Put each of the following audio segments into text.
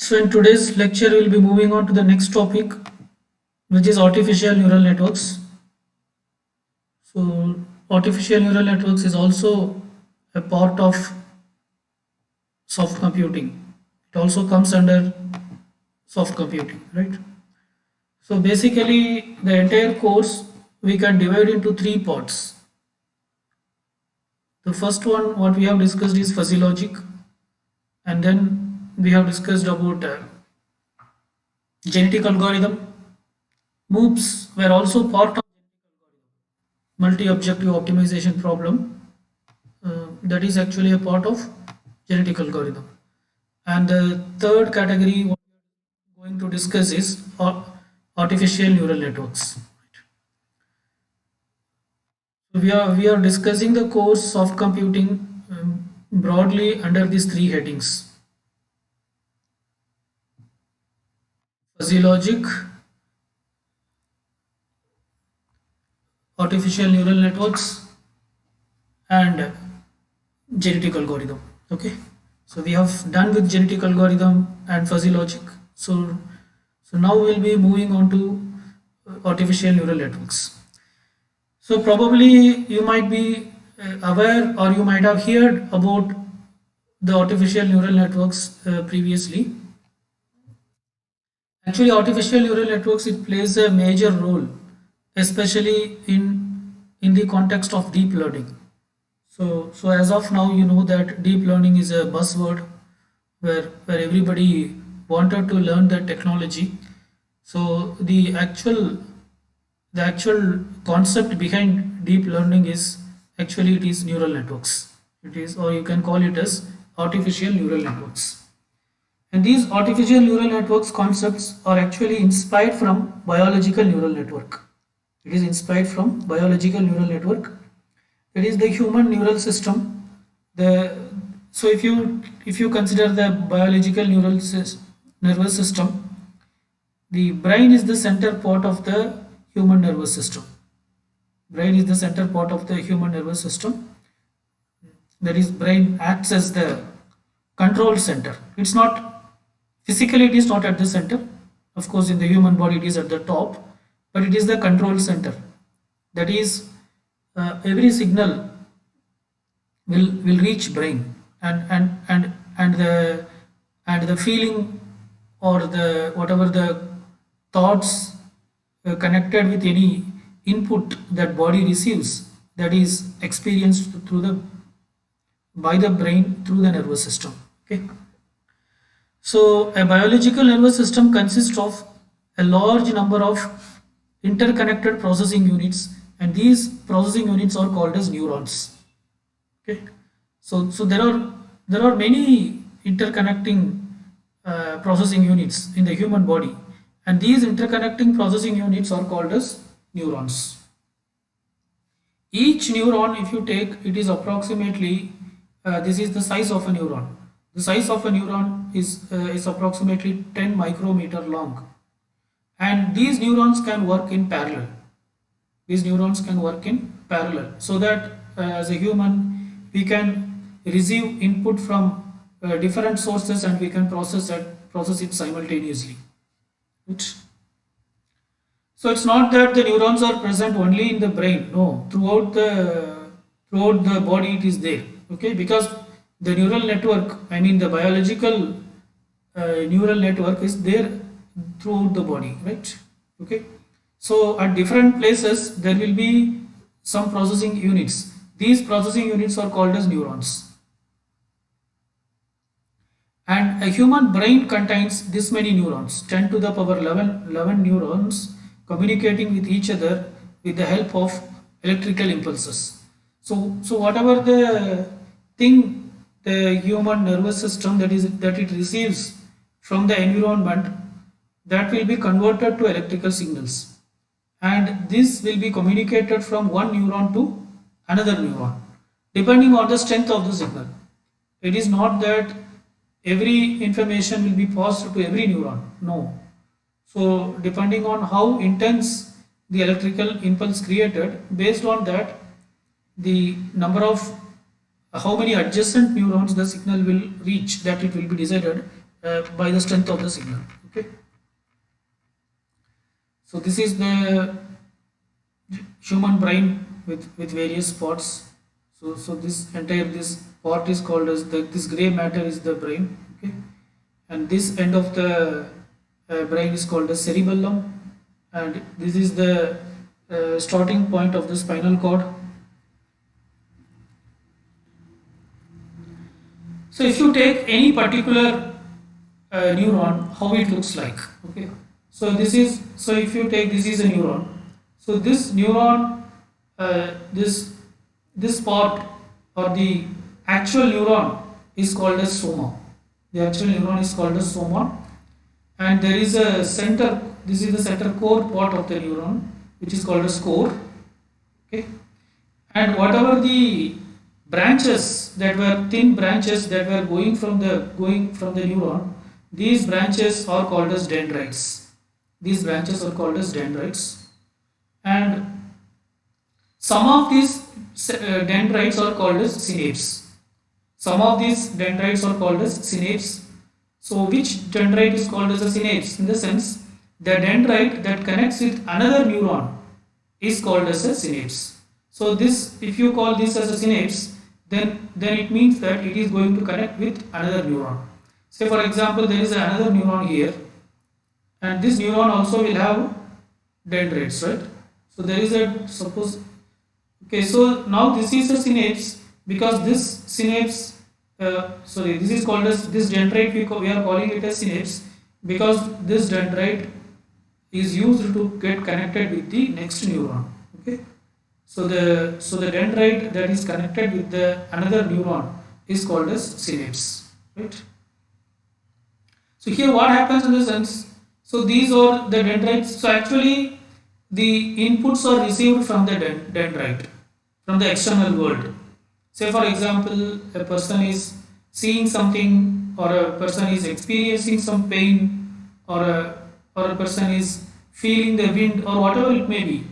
So in today's lecture, we'll be moving on to the next topic, which is artificial neural networks. So artificial neural networks is also a part of soft computing. It also comes under soft computing, right? So basically, the entire course we can divide into three parts. The first one, what we have discussed is fuzzy logic, and then we have discussed about genetic algorithm. MOOPs were also part of multi-objective optimization problem. That is actually a part of genetic algorithm. And the third category what we are going to discuss is artificial neural networks. So we are discussing the course soft computing broadly under these three headings: fuzzy logic, artificial neural networks, and genetic algorithm. Okay, so we have done with genetic algorithm and fuzzy logic. So now we'll be moving on to artificial neural networks. So probably you might be aware, or you might have heard about the artificial neural networks previously. Actually, artificial neural networks, it plays a major role, especially in the context of deep learning. So as of now, you know that deep learning is a buzzword where everybody wanted to learn the technology. So the actual concept behind deep learning is actually it is neural networks. It is, or you can call it as artificial neural networks. And these artificial neural networks concepts are actually inspired from biological neural network. It is inspired from biological neural network. It is the human neural system. The so if you consider the biological nervous system, the brain is the center part of the human nervous system. Brain is the center part of the human nervous system. That is, brain acts as the control center. It's not physically, it is not at the center. Of course, in the human body, it is at the top, but it is the control center. That is, every signal will reach brain, and the feeling, or the whatever the thoughts connected with any input that body receives, that is experienced through the by the brain through the nervous system. Okay, so a biological nervous system consists of a large number of interconnected processing units, and these processing units are called as neurons. Okay, so there are many interconnecting processing units in the human body, and these interconnecting processing units are called as neurons. Each neuron, if you take, it is approximately this is the size of a neuron. The size of a neuron is approximately 10 micrometer long, and these neurons can work in parallel. These neurons can work in parallel, so that as a human we can receive input from different sources, and we can process it simultaneously. Right? So it's not that the neurons are present only in the brain. No, throughout the body it is there. Okay, because the neural network, I mean the biological neural network, is there throughout the body, right? Okay, so at different places there will be some processing units. These processing units are called as neurons. And a human brain contains this many neurons, 10 to the power 11 neurons communicating with each other with the help of electrical impulses. So whatever the thing, the human nervous system that it receives from the environment, that will be converted to electrical signals, and this will be communicated from one neuron to another neuron depending on the strength of the signal. It is not that every information will be passed to every neuron. No. So depending on how intense the electrical impulse created, based on that, the number of how many adjacent neurons the signal will reach, that it will be decided by the strength of the signal. Okay. So this is the human brain with various parts. So this entire this part is called as this gray matter is the brain. Okay. And this end of the brain is called the cerebellum, and this is the starting point of the spinal cord. So if you take any particular neuron, how it looks like. Okay. So if you take this is a neuron. So this neuron, this part or the actual neuron is called as soma. The actual neuron is called as soma, and there is a center. This is the center core part of the neuron, which is called as core. Okay, and whatever the branches that were thin branches that were going from the neuron, these branches are called as dendrites. These branches are called as dendrites, and some of these dendrites are called as synapses. Some of these dendrites are called as synapses. So which dendrite is called as a synapse? In the sense, the dendrite that connects with another neuron is called as a synapse. So this, if you call this as a synapse, then it means that it is going to connect with another neuron. Say for example, there is another neuron here, and this neuron also will have dendrites, right? So there is a suppose. Okay, so now this is a synapse because this synapse, this is called as this dendrite. We are calling it as synapse because this dendrite is used to get connected with the next neuron. Okay, so the dendrite that is connected with the another neuron is called as synapse, right? So here what happens in the sense, so these are the dendrites. So actually the inputs are received from the dendrite, from the external world. Say for example, a person is seeing something, or a person is experiencing some pain, or a person is feeling the wind, or whatever it may be,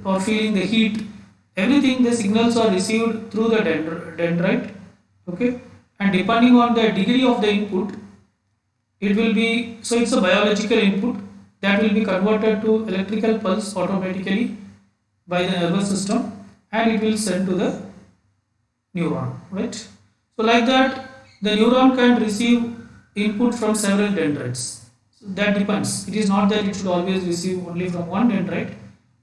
or feeling the heat. Everything, the signals are received through the dendrite. Okay, and depending on the degree of the input, it will be, so it's a biological input that will be converted to electrical pulse automatically by the nervous system, and it will send to the neuron, right? So like that, the neuron can receive input from several dendrites. So that depends. It is not that it should always receive only from one dendrite.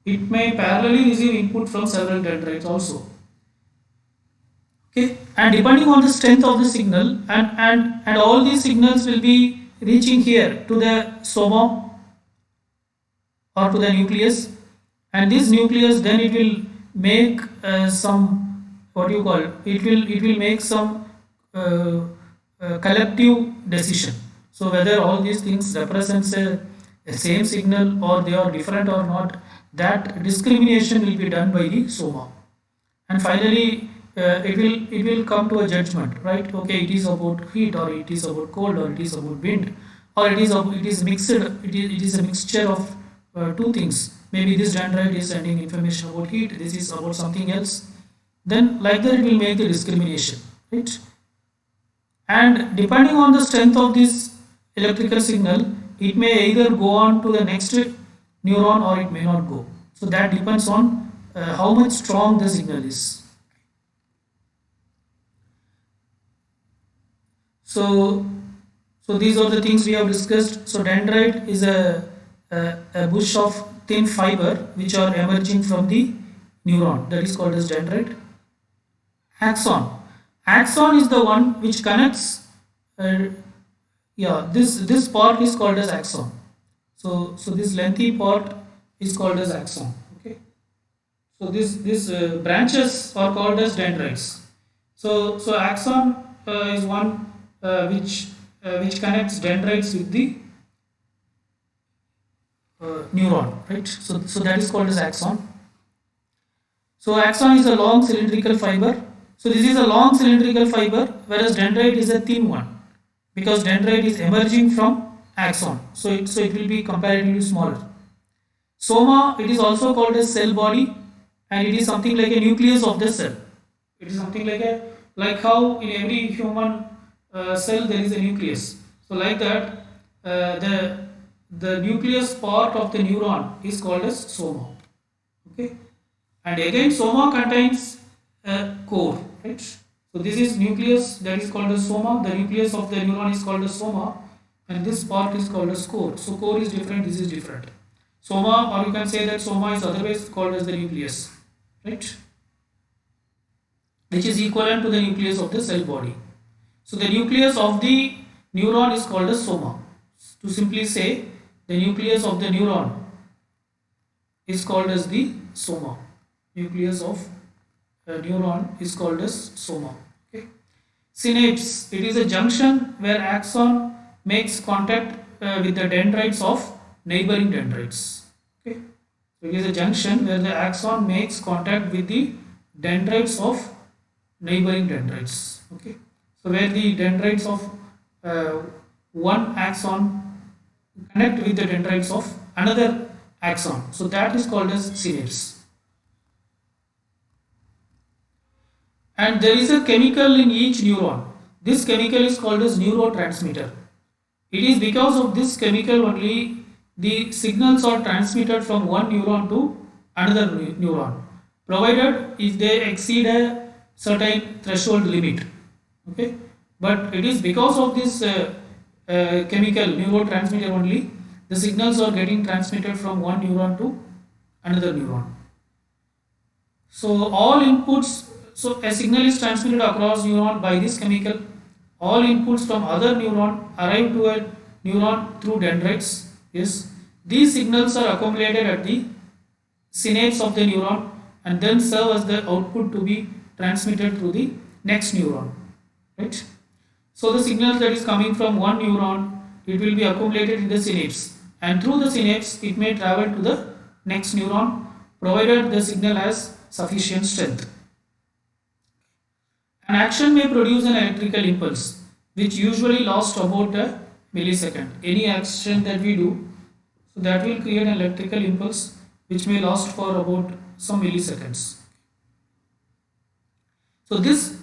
It may parallelly receive input from several dendrites also. Okay, and depending on the strength of the signal, and all these signals will be reaching here to the soma or to the nucleus, and this nucleus then it will make some, what you call, it will make some collective decision. So whether all these things represents a same signal or they are different or not, that discrimination will be done by the soma, and finally it will come to a judgment, right? Okay, it is about heat, or it is about cold, or it is about wind, or it is mixed. It is a mixture of two things. Maybe this dendrite is sending information about heat, this is about something else. Then like that it will make the discrimination, right? And depending on the strength of this electrical signal, it may either go on to the next neuron or it may not go. So that depends on how much strong the signal is. So these are the things we have discussed. So dendrite is a bush of thin fiber which are emerging from the neuron, that is called as dendrite. Axon. Axon is the one which connects. This part is called as axon. So this lengthy part is called as axon. Okay. So these branches are called as dendrites. So axon is one which connects dendrites with the neuron, right? So that is called as axon. So axon is a long cylindrical fiber. So this is a long cylindrical fiber, whereas dendrite is a thin one, because dendrite is emerging from axon. So it will be comparatively smaller. Soma, it is also called as cell body, and it is something like a nucleus of the cell. It is something like how in every human cell there is a nucleus. So like that, the nucleus part of the neuron is called as soma. Okay, and again soma contains a core, right? So this is nucleus, that is called as soma. The nucleus of the neuron is called as soma, and this part is called as core. So core is different, this is different. Soma, or you can say that soma is otherwise called as the nucleus, right? Which is equivalent to the nucleus of the cell body. So the nucleus of the neuron is called as soma. To simply say, the nucleus of the neuron is called as the soma. Nucleus of a neuron is called as soma. Okay. Synapse, it is a junction where axon makes contact with the dendrites of neighboring dendrites. Okay. So it is a junction where the axon makes contact with the dendrites of neighboring dendrites. Okay. So where the dendrites of one axon connect with the dendrites of another axon. So that is called as synapse. And there is a chemical in each neuron. This chemical is called as neurotransmitter. It is because of this chemical only the signals are transmitted from one neuron to another neuron, provided if they exceed a certain threshold limit. Okay, but it is because of this chemical neurotransmitter only the signals are getting transmitted from one neuron to another neuron. So all inputs, so a signal is transmitted across neuron by this chemical. All inputs from other neuron arrive to a neuron through dendrites. Yes, these signals are accumulated at the synapse of the neuron and then serve as the output to be transmitted through the next neuron. Right? So the signal that is coming from one neuron, it will be accumulated in the synapse, and through the synapse it may travel to the next neuron provided the signal has sufficient strength. An action may produce an electrical impulse which usually lasts about a millisecond. Any action that we do, so that will create an electrical impulse which may last for about some milliseconds. So this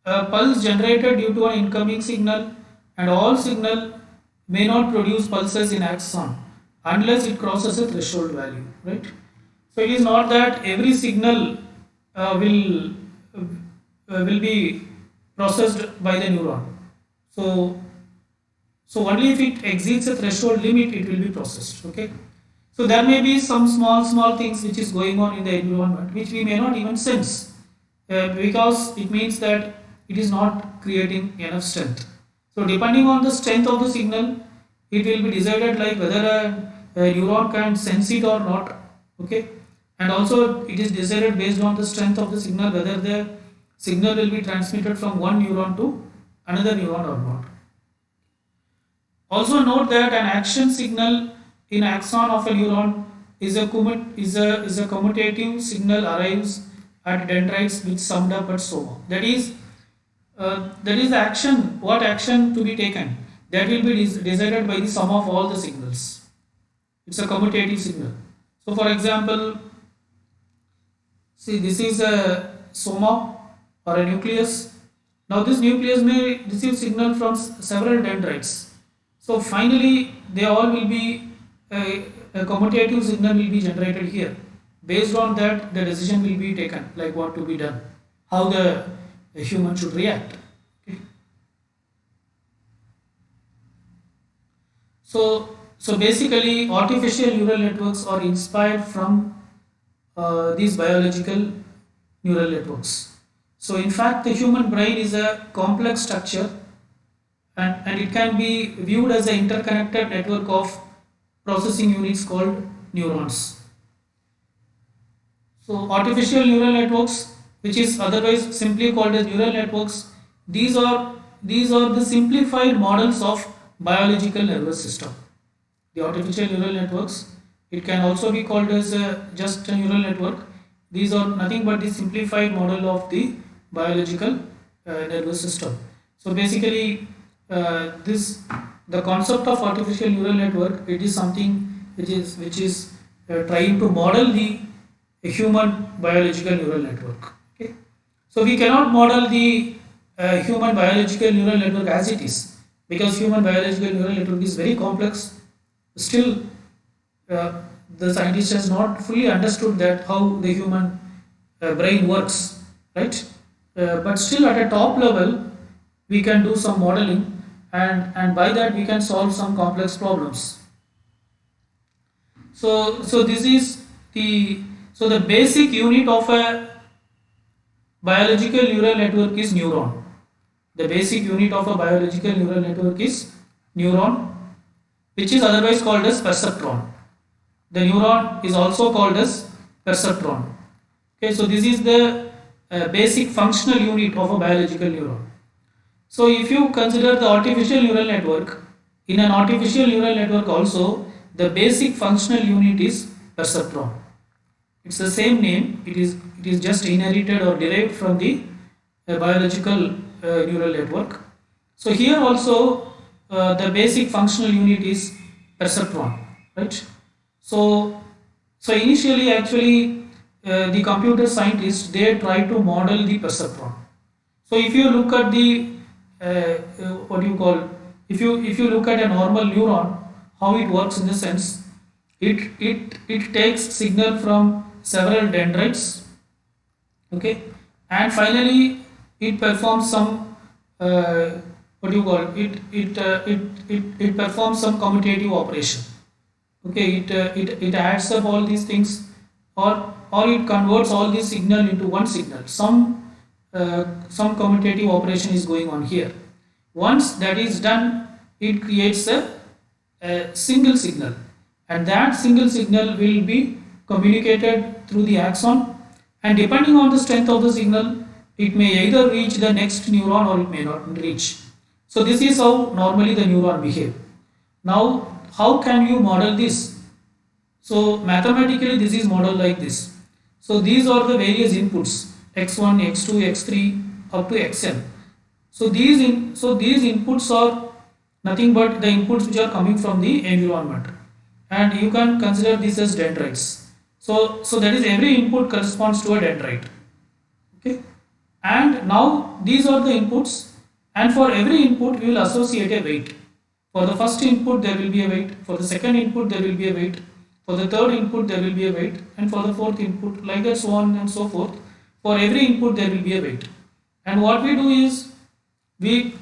pulse generated due to an incoming signal, and all signal may not produce pulses in axon unless it crosses a threshold value, right? So it is not that every signal will be processed by the neuron. So only if it exceeds a threshold limit it will be processed. Okay. So there may be some small things which is going on in the environment which we may not even sense because it means that it is not creating enough strength. So depending on the strength of the signal, it will be decided like whether a neuron can sense it or not. Okay, and also it is decided based on the strength of the signal whether the signal will be transmitted from one neuron to another neuron or not. Also note that an action signal in axon of a neuron is a commutative signal arrives at dendrites which summed up at soma. That is the action, what action to be taken, that will be decided by the sum of all the signals. It's a commutative signal. So for example, see this is a soma or a nucleus. Now this nucleus may receive signal from several dendrites. So finally they all will be a commutative signal will be generated here. Based on that the decision will be taken, like what to be done, how the human should react. Okay. So basically artificial neural networks are inspired from these biological neural networks. So in fact the human brain is a complex structure and it can be viewed as an interconnected network of processing units called neurons. So artificial neural networks, which is otherwise simply called as neural networks, these are the simplified models of biological nervous system. The artificial neural networks, it can also be called as just a neural network. These are nothing but the simplified model of the biological nervous system. So basically the concept of artificial neural network, it is something which is trying to model the human biological neural network. Okay, so we cannot model the human biological neural network as it is, because human biological neural network is very complex. Still, the scientist has not fully understood that how the human brain works, right? But still, at a top level, we can do some modeling, and by that we can solve some complex problems. So this is the so the basic unit of a biological neural network is neuron. The basic unit of a biological neural network is neuron, which is otherwise called as perceptron. The neuron is also called as perceptron. Okay, so this is the basic functional unit of a biological neuron. So if you consider the artificial neural network, in an artificial neural network also, the basic functional unit is perceptron. It's the same name. It is just inherited or derived from the biological neural network. So here also the basic functional unit is perceptron, right? So initially actually the computer scientists, they try to model the perceptron. So if you look at the what do you call, if you look at a normal neuron, how it works in the sense, it takes signal from several dendrites, okay, and finally it performs some what do you call it performs some commutative operation, okay. It adds up all these things, or it converts all this signal into one signal. Some commutative operation is going on here. Once that is done, it creates a single signal, and that single signal will be communicated through the axon, and depending on the strength of the signal, it may either reach the next neuron or it may not reach. So this is how normally the neuron behave. Now how can you model this? So mathematically this is modeled like this. So these are the various inputs, x1, x2, x3 up to xn. So these inputs are nothing but the inputs which are coming from the environment, and you can consider this as dendrites. So that is, every input corresponds to a dendrite, okay. And now these are the inputs, and for every input we will associate a weight. For the first input there will be a weight, for the second input there will be a weight, for the third input there will be a weight, and for the fourth input, like that, so on and so forth. For every input there will be a weight, and what we do is we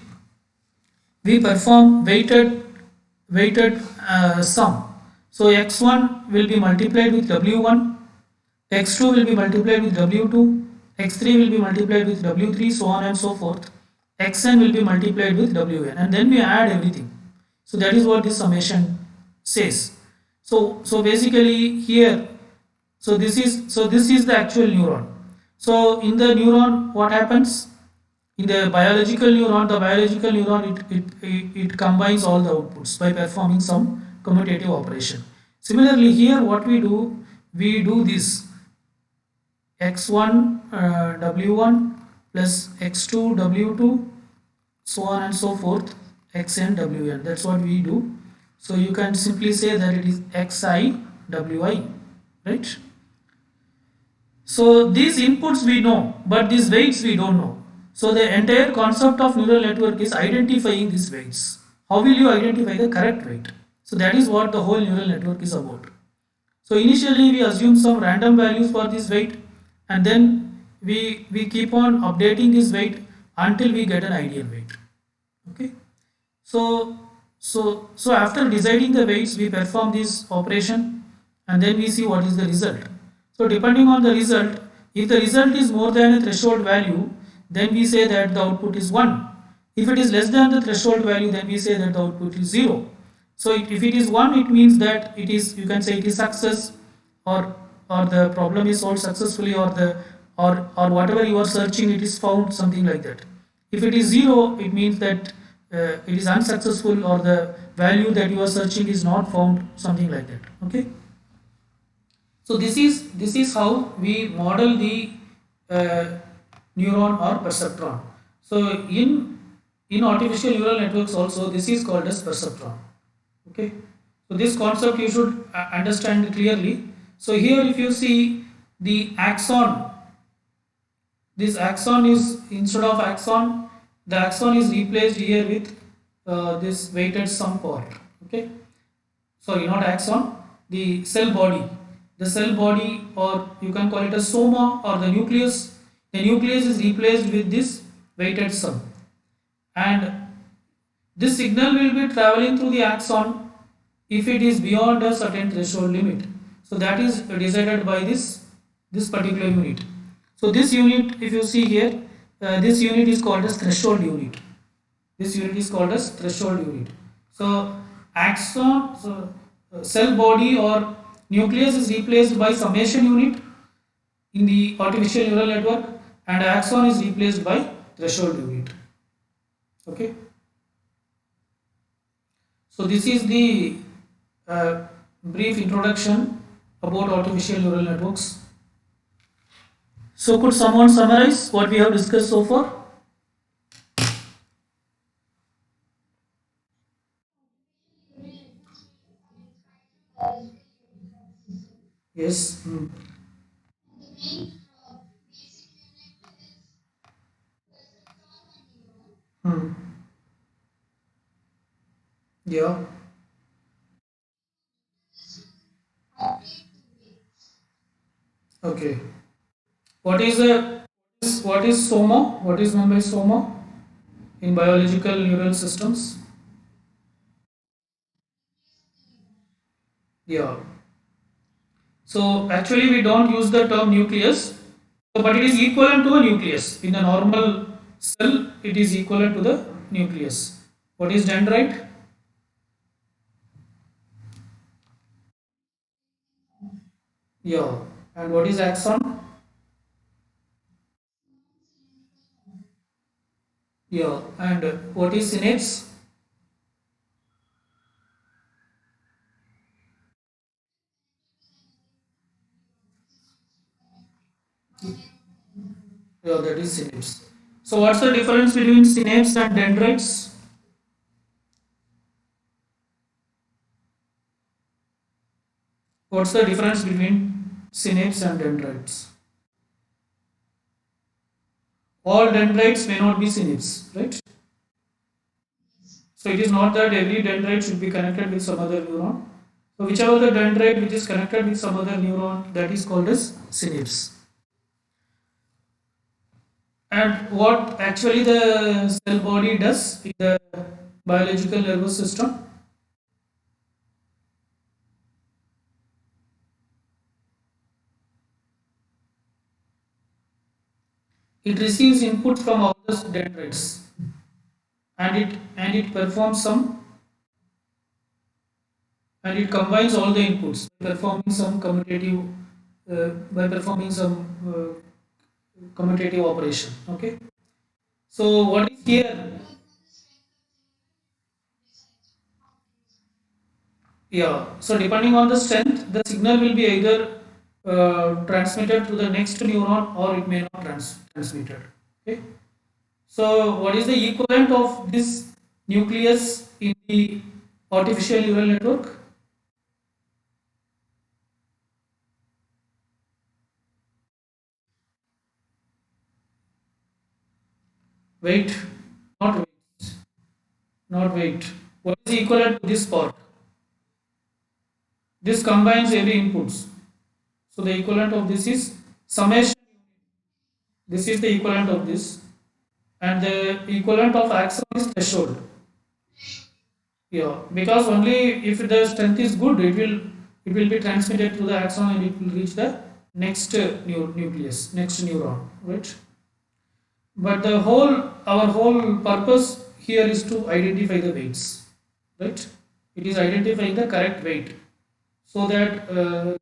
perform weighted sum. So x1 will be multiplied with w1, x2 will be multiplied with w2, x3 will be multiplied with w3, so on and so forth. Xn will be multiplied with wn, and then we add everything. So that is what this summation says. So basically here, so this is the actual neuron. So in the neuron, what happens? In the biological neuron, it combines all the outputs by performing some commutative operation. Similarly here, what we do this x1 w1 plus x2 w2, so on and so forth, xn wn. That's what we do. So you can simply say that it is xi wi, right? So these inputs we know, but these weights we don't know. So the entire concept of neural network is identifying these weights. How will you identify the correct weight? So that is what the whole neural network is about. So initially we assume some random values for this weight, and then we keep on updating this weight until we get an ideal weight. Okay. So after deciding the weights, we perform this operation, and then we see what is the result. So depending on the result, if the result is more than a threshold value, then we say that the output is 1. If it is less than the threshold value, then we say that the output is 0. So if it is 1, it means that it is, you can say it is success, or the problem is solved successfully, or whatever you are searching, it is found, something like that. If it is 0, it means that it is unsuccessful, or the value that you are searching is not found, something like that. Okay. So this is how we model the neuron or perceptron. So in artificial neural networks also, this is called as perceptron. Okay. So this concept you should understand clearly. So here if you see the axon, this axon is, instead of axon, the axon is replaced here with this weighted sum part. Okay, sorry, not axon, the cell body. The cell body, or you can call it a soma, or the nucleus. The nucleus is replaced with this weighted sum, and this signal will be traveling through the axon if it is beyond a certain threshold limit. So that is decided by this particular unit. So this unit, if you see here, this unit is called as threshold unit. This unit is called as threshold unit. So axon, cell body or nucleus is replaced by summation unit in the artificial neural network, and axon is replaced by threshold unit. Okay. So this is the brief introduction about artificial neural networks. So could someone summarize what we have discussed so far? Yes. Hmm. Yeah. Okay. What is a what is soma? What is meant by soma in biological neural systems? Yeah. So actually we don't use the term nucleus, but it is equivalent to a nucleus. In a normal cell, it is equivalent to the nucleus. What is dendrite? Yeah. And what is axon? Yeah. And what is synapse? Yeah, that is synapse. So what's the difference between synapse and dendrites? What's the difference between synapse and dendrites? All dendrites may not be synapse, right? So it is not that every dendrite should be connected with some other neuron. So whichever the dendrite which is connected with some other neuron, that is called as synapse. And what actually the cell body does in the biological nervous system? It receives input from all the dendrites, and it performs some, and it combines all the inputs by performing some commutative operation. Okay. So what is here? Yeah. So depending on the strength, the signal will be either transmitted to the next neuron, or it may not transmitted. Okay. So what is the equivalent of this nucleus in the artificial neural network? Weight, not weight, not weight. What is equivalent to this part? This combines every inputs. So the equivalent of this is summation. This is the equivalent of this, and the equivalent of axon is threshold. Yeah, because only if the strength is good, it will be transmitted through the axon, and it will reach the next nucleus, next neuron, right? But our whole purpose here is to identify the weights, right? It is identifying the correct weight, so that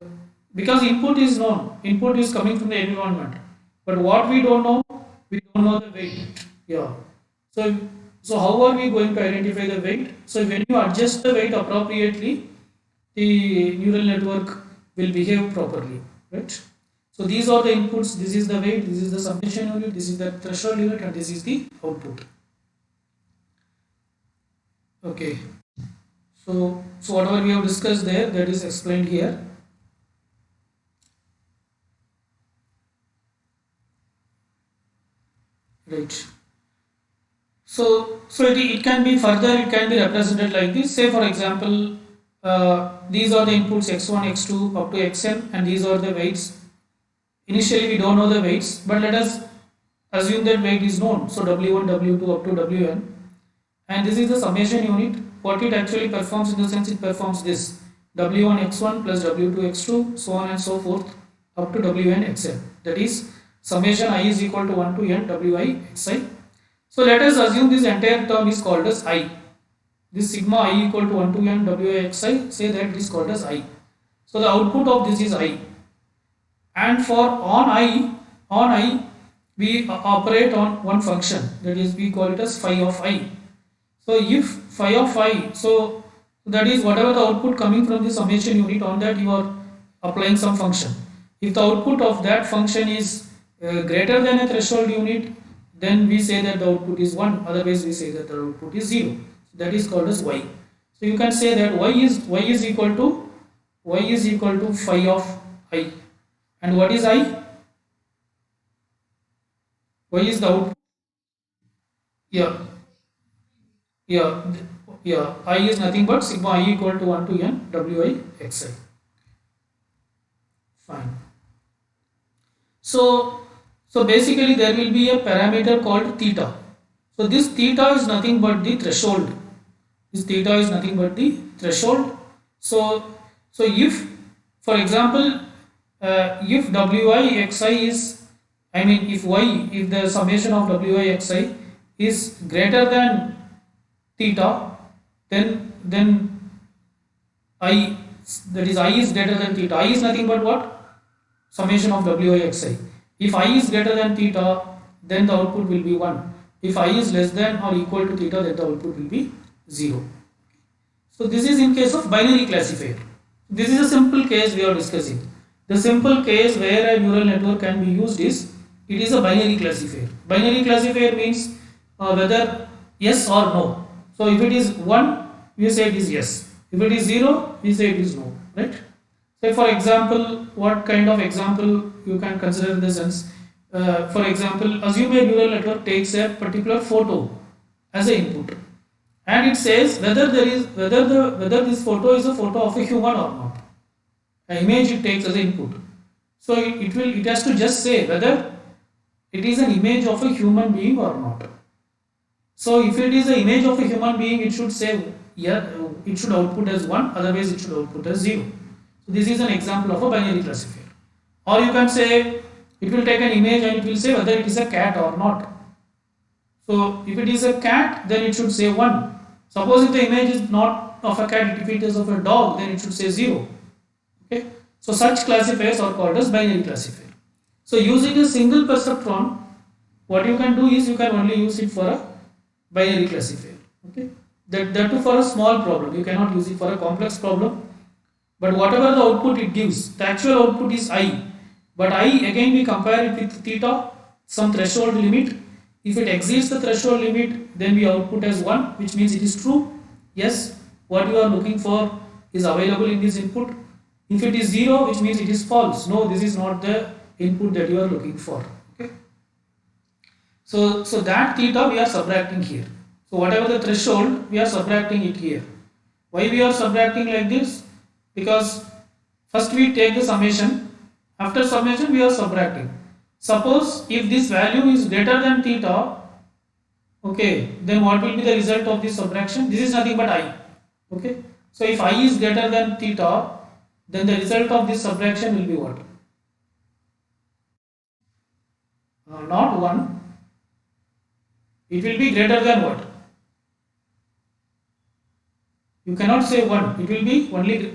because input is coming from the environment, but what we don't know the weight. Yeah. So how are we going to identify the weight? So when you adjust the weight appropriately, the neural network will behave properly, right? So these are the inputs. This is the weight, this is the summation unit, this is the threshold unit, and this is the output. Okay. So whatever we have discussed there, that is explained here. Right. it can be further, it can be represented like this. Say for example, these are the inputs x1, x2 up to xn, and these are the weights. Initially we don't know the weights, but let us assume that weight is known. So w1, w2 up to wn, and this is the summation unit. What it actually performs, in the sense, it performs this w1 x1 plus w2 x2, so on and so forth up to wn xn. That is summation I is equal to 1 to n wi xi. So let us assume this entire term is called as I. This sigma I equal to 1 to n wi xi, say that it is called as I. So the output of this is I. And for on I we operate on one function, that is we call it as phi of I. So if phi of I, so that is whatever the output coming from the summation unit, on that you are applying some function. If the output of that function is greater than a threshold unit, then we say that the output is 1, otherwise we say that the output is 0. That is called as y. So you can say that y is equal to phi of I. And what is I? Y is the output. Yeah, yeah, yeah. I is nothing but sigma I equal to 1 to n wi xi. Fine. So basically there will be a parameter called theta. So this theta is nothing but the threshold. This theta is nothing but the threshold. So if, for example, if wi xi is, I mean if the summation of wi xi is greater than theta, then I, that is I is greater than theta. I is nothing but what? Summation of wi xi. If I is greater than theta, then the output will be 1. If I is less than or equal to theta, then the output will be 0. So this is in case of binary classifier. This is a simple case we are discussing. The simple case where a neural network can be used is, it is a binary classifier. Binary classifier means whether yes or no. So if it is 1, we say it is yes. If it is 0, we say it is no. Right? Say for example, what kind of example you can consider in the sense, for example, assume a neural network takes a particular photo as an input, and it says whether this photo is a photo of a human or not. An image it takes as an input. So it has to just say whether it is an image of a human being or not. So if it is an image of a human being, it should say, yeah, it should output as 1, otherwise it should output as 0. So this is an example of a binary classifier. Or you can say it will take an image and it will say whether it is a cat or not. So if it is a cat, then it should say 1. Suppose if the image is not of a cat, if it is of a dog, then it should say 0. Okay. So such classifiers are called as binary classifier. So using a single perceptron, what you can do is you can only use it for a binary classifier. Okay. That too for a small problem. You cannot use it for a complex problem. But whatever the output it gives, the actual output is I. But I, again we compare it with theta, some threshold limit. If it exceeds the threshold limit, then we output as 1, which means it is true. Yes, what you are looking for is available in this input. If it is 0, which means it is false. No, this is not the input that you are looking for. Okay. So that theta we are subtracting here. So whatever the threshold, we are subtracting it here. Why we are subtracting like this? Because first we take the summation. After summation we are subtracting. Suppose if this value is greater than theta, okay, then what will be the result of this subtraction? This is nothing but I. Okay. So if I is greater than theta, then the result of this subtraction will be what? Not 1. It will be greater than what? You cannot say 1. It will be only,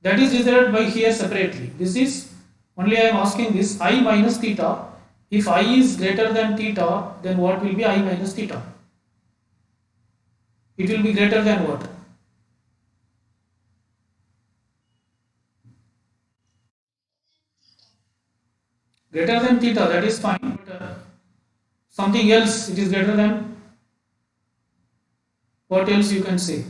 that is reserved by here separately. This is only I am asking this I minus theta. If I is greater than theta, then what will be I minus theta? It will be greater than what? Greater than theta, that is fine. But something else, it is greater than, what else you can say?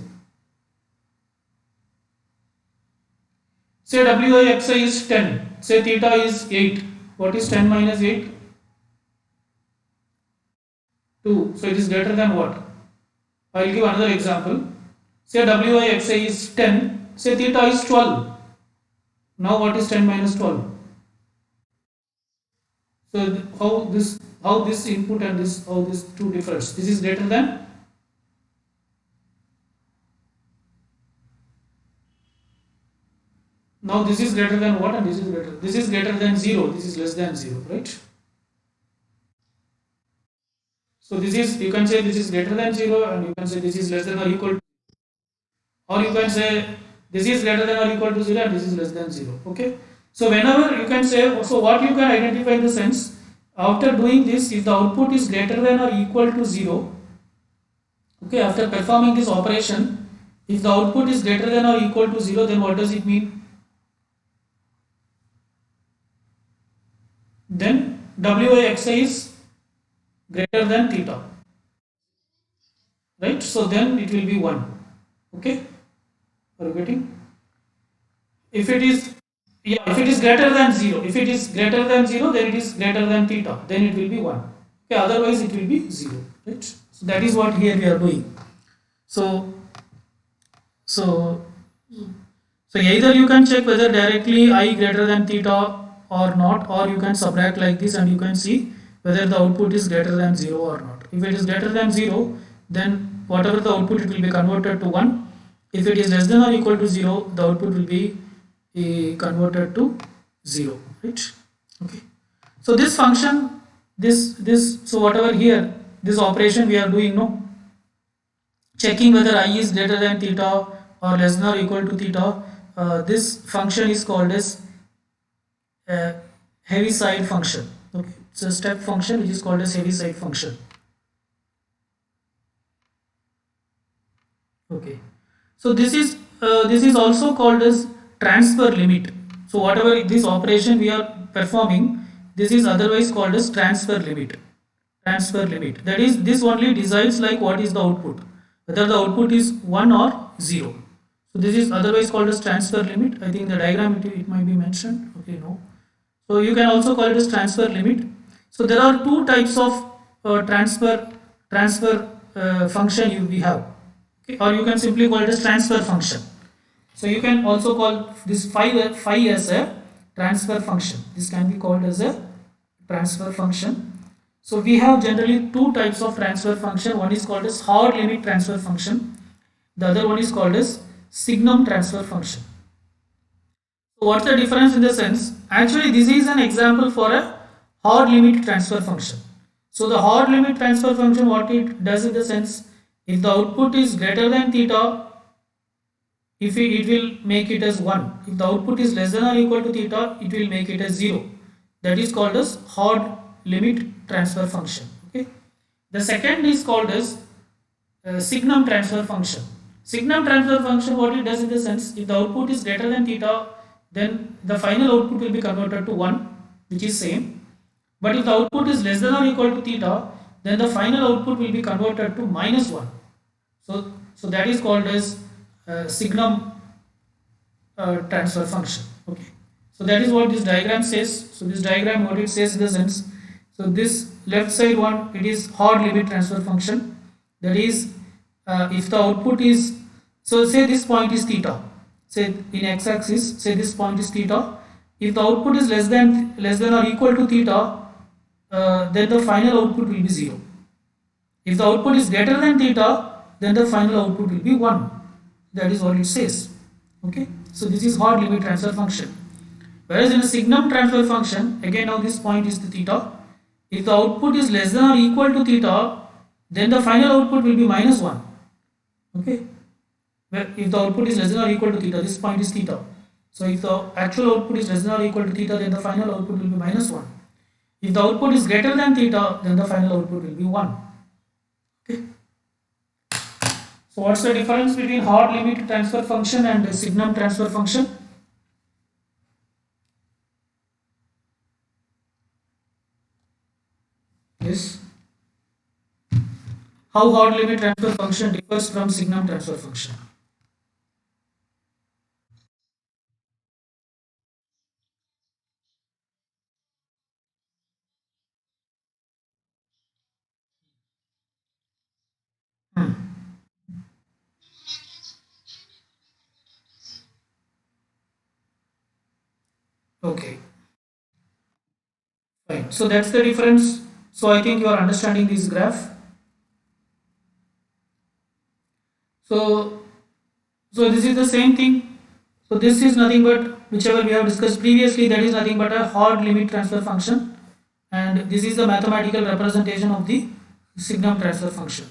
Say wi xi is 10. Say theta is 8. What is 10 minus 8? 2. So it is greater than what? I will give another example. Say WIXI is 10. Say theta is 12. Now what is 10 minus 12? So how this input and this how this two differs. This is greater than. Now this is greater than what and this is greater. This is greater than 0. This is less than 0, right? So this is, you can say this is greater than 0 and you can say this is less than or equal to, or you can say this is greater than or equal to 0 and this is less than 0. Okay. So whenever you can say, so what you can identify in the sense, after doing this, if the output is greater than or equal to 0, okay, after performing this operation, if the output is greater than or equal to 0, then what does it mean? Then WIXI is greater than theta, right? So then it will be 1. Okay, are you getting? If it is, yeah, if it is greater than 0, if it is greater than 0, then it is greater than theta, then it will be 1. Okay, otherwise it will be 0, right? So that is what here we are doing. So so so either you can check whether directly I greater than theta or not, or you can subtract like this and you can see whether the output is greater than 0 or not. If it is greater than 0, then whatever the output, it will be converted to 1. If it is less than or equal to 0, the output will be converted to 0, right? Okay. So this function, so whatever here, this operation we are doing, no, checking whether I is greater than theta or less than or equal to theta, this function is called as Heaviside function. Okay, it's a step function which is called as Heaviside function. Okay, so this is also called as transfer limit. So whatever this operation we are performing, this is otherwise called as transfer limit. Transfer limit, that is, this only decides like what is the output, whether the output is 1 or 0. So this is otherwise called as transfer limit. I think the diagram it might be mentioned. Okay, no. So you can also call it as transfer limit. So there are two types of transfer function we have. Okay, or you can simply call it as transfer function. So you can also call this phi as a transfer function. This can be called as a transfer function. So we have generally two types of transfer function. One is called as hard limit transfer function. The other one is called as signum transfer function. So what's the difference in the sense? Actually, this is an example for a hard limit transfer function. So the hard limit transfer function, what it does in the sense, if the output is greater than theta, if it will make it as 1. If the output is less than or equal to theta, it will make it as 0. That is called as hard limit transfer function. Okay. The second is called as signum transfer function. Signum transfer function, what it does in the sense, if the output is greater than theta, then the final output will be converted to 1, which is same. But if the output is less than or equal to theta, then the final output will be converted to minus 1. So that is called as signum transfer function. Okay. So that is what this diagram says. So this diagram, what it says in the sense, so this left side one, it is hard limit transfer function. That is, if the output is, so say this point is theta, say in x-axis, say this point is theta. If the output is less than or equal to theta, then the final output will be 0. If the output is greater than theta, then the final output will be 1. That is what it says. Okay. So this is hard limit transfer function. Whereas in a signum transfer function, again now this point is the theta. If the output is less than or equal to theta, then the final output will be minus 1. Okay. Where if the output is less than or equal to theta, this point is theta. So if the actual output is less than or equal to theta, then the final output will be minus 1. If the output is greater than theta, then the final output will be 1. Okay. So what's the difference between hard limit transfer function and signum transfer function? Yes. How hard limit transfer function differs from signum transfer function? Okay, fine. So that's the difference. So I think you are understanding this graph. So so this is the same thing. So this is nothing but whichever we have discussed previously, that is nothing but a hard limit transfer function, and this is the mathematical representation of the signum transfer function.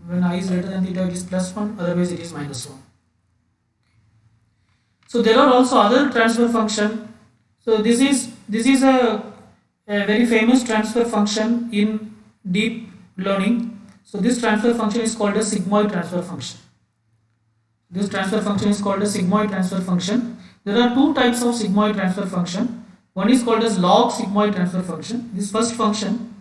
When I is greater than theta, it is plus 1, otherwise it is minus 1. So there are also other transfer function. So this is a very famous transfer function in deep learning. So this transfer function is called a sigmoid transfer function. This transfer function is called a sigmoid transfer function. There are two types of sigmoid transfer function. One is called as log sigmoid transfer function. This first function,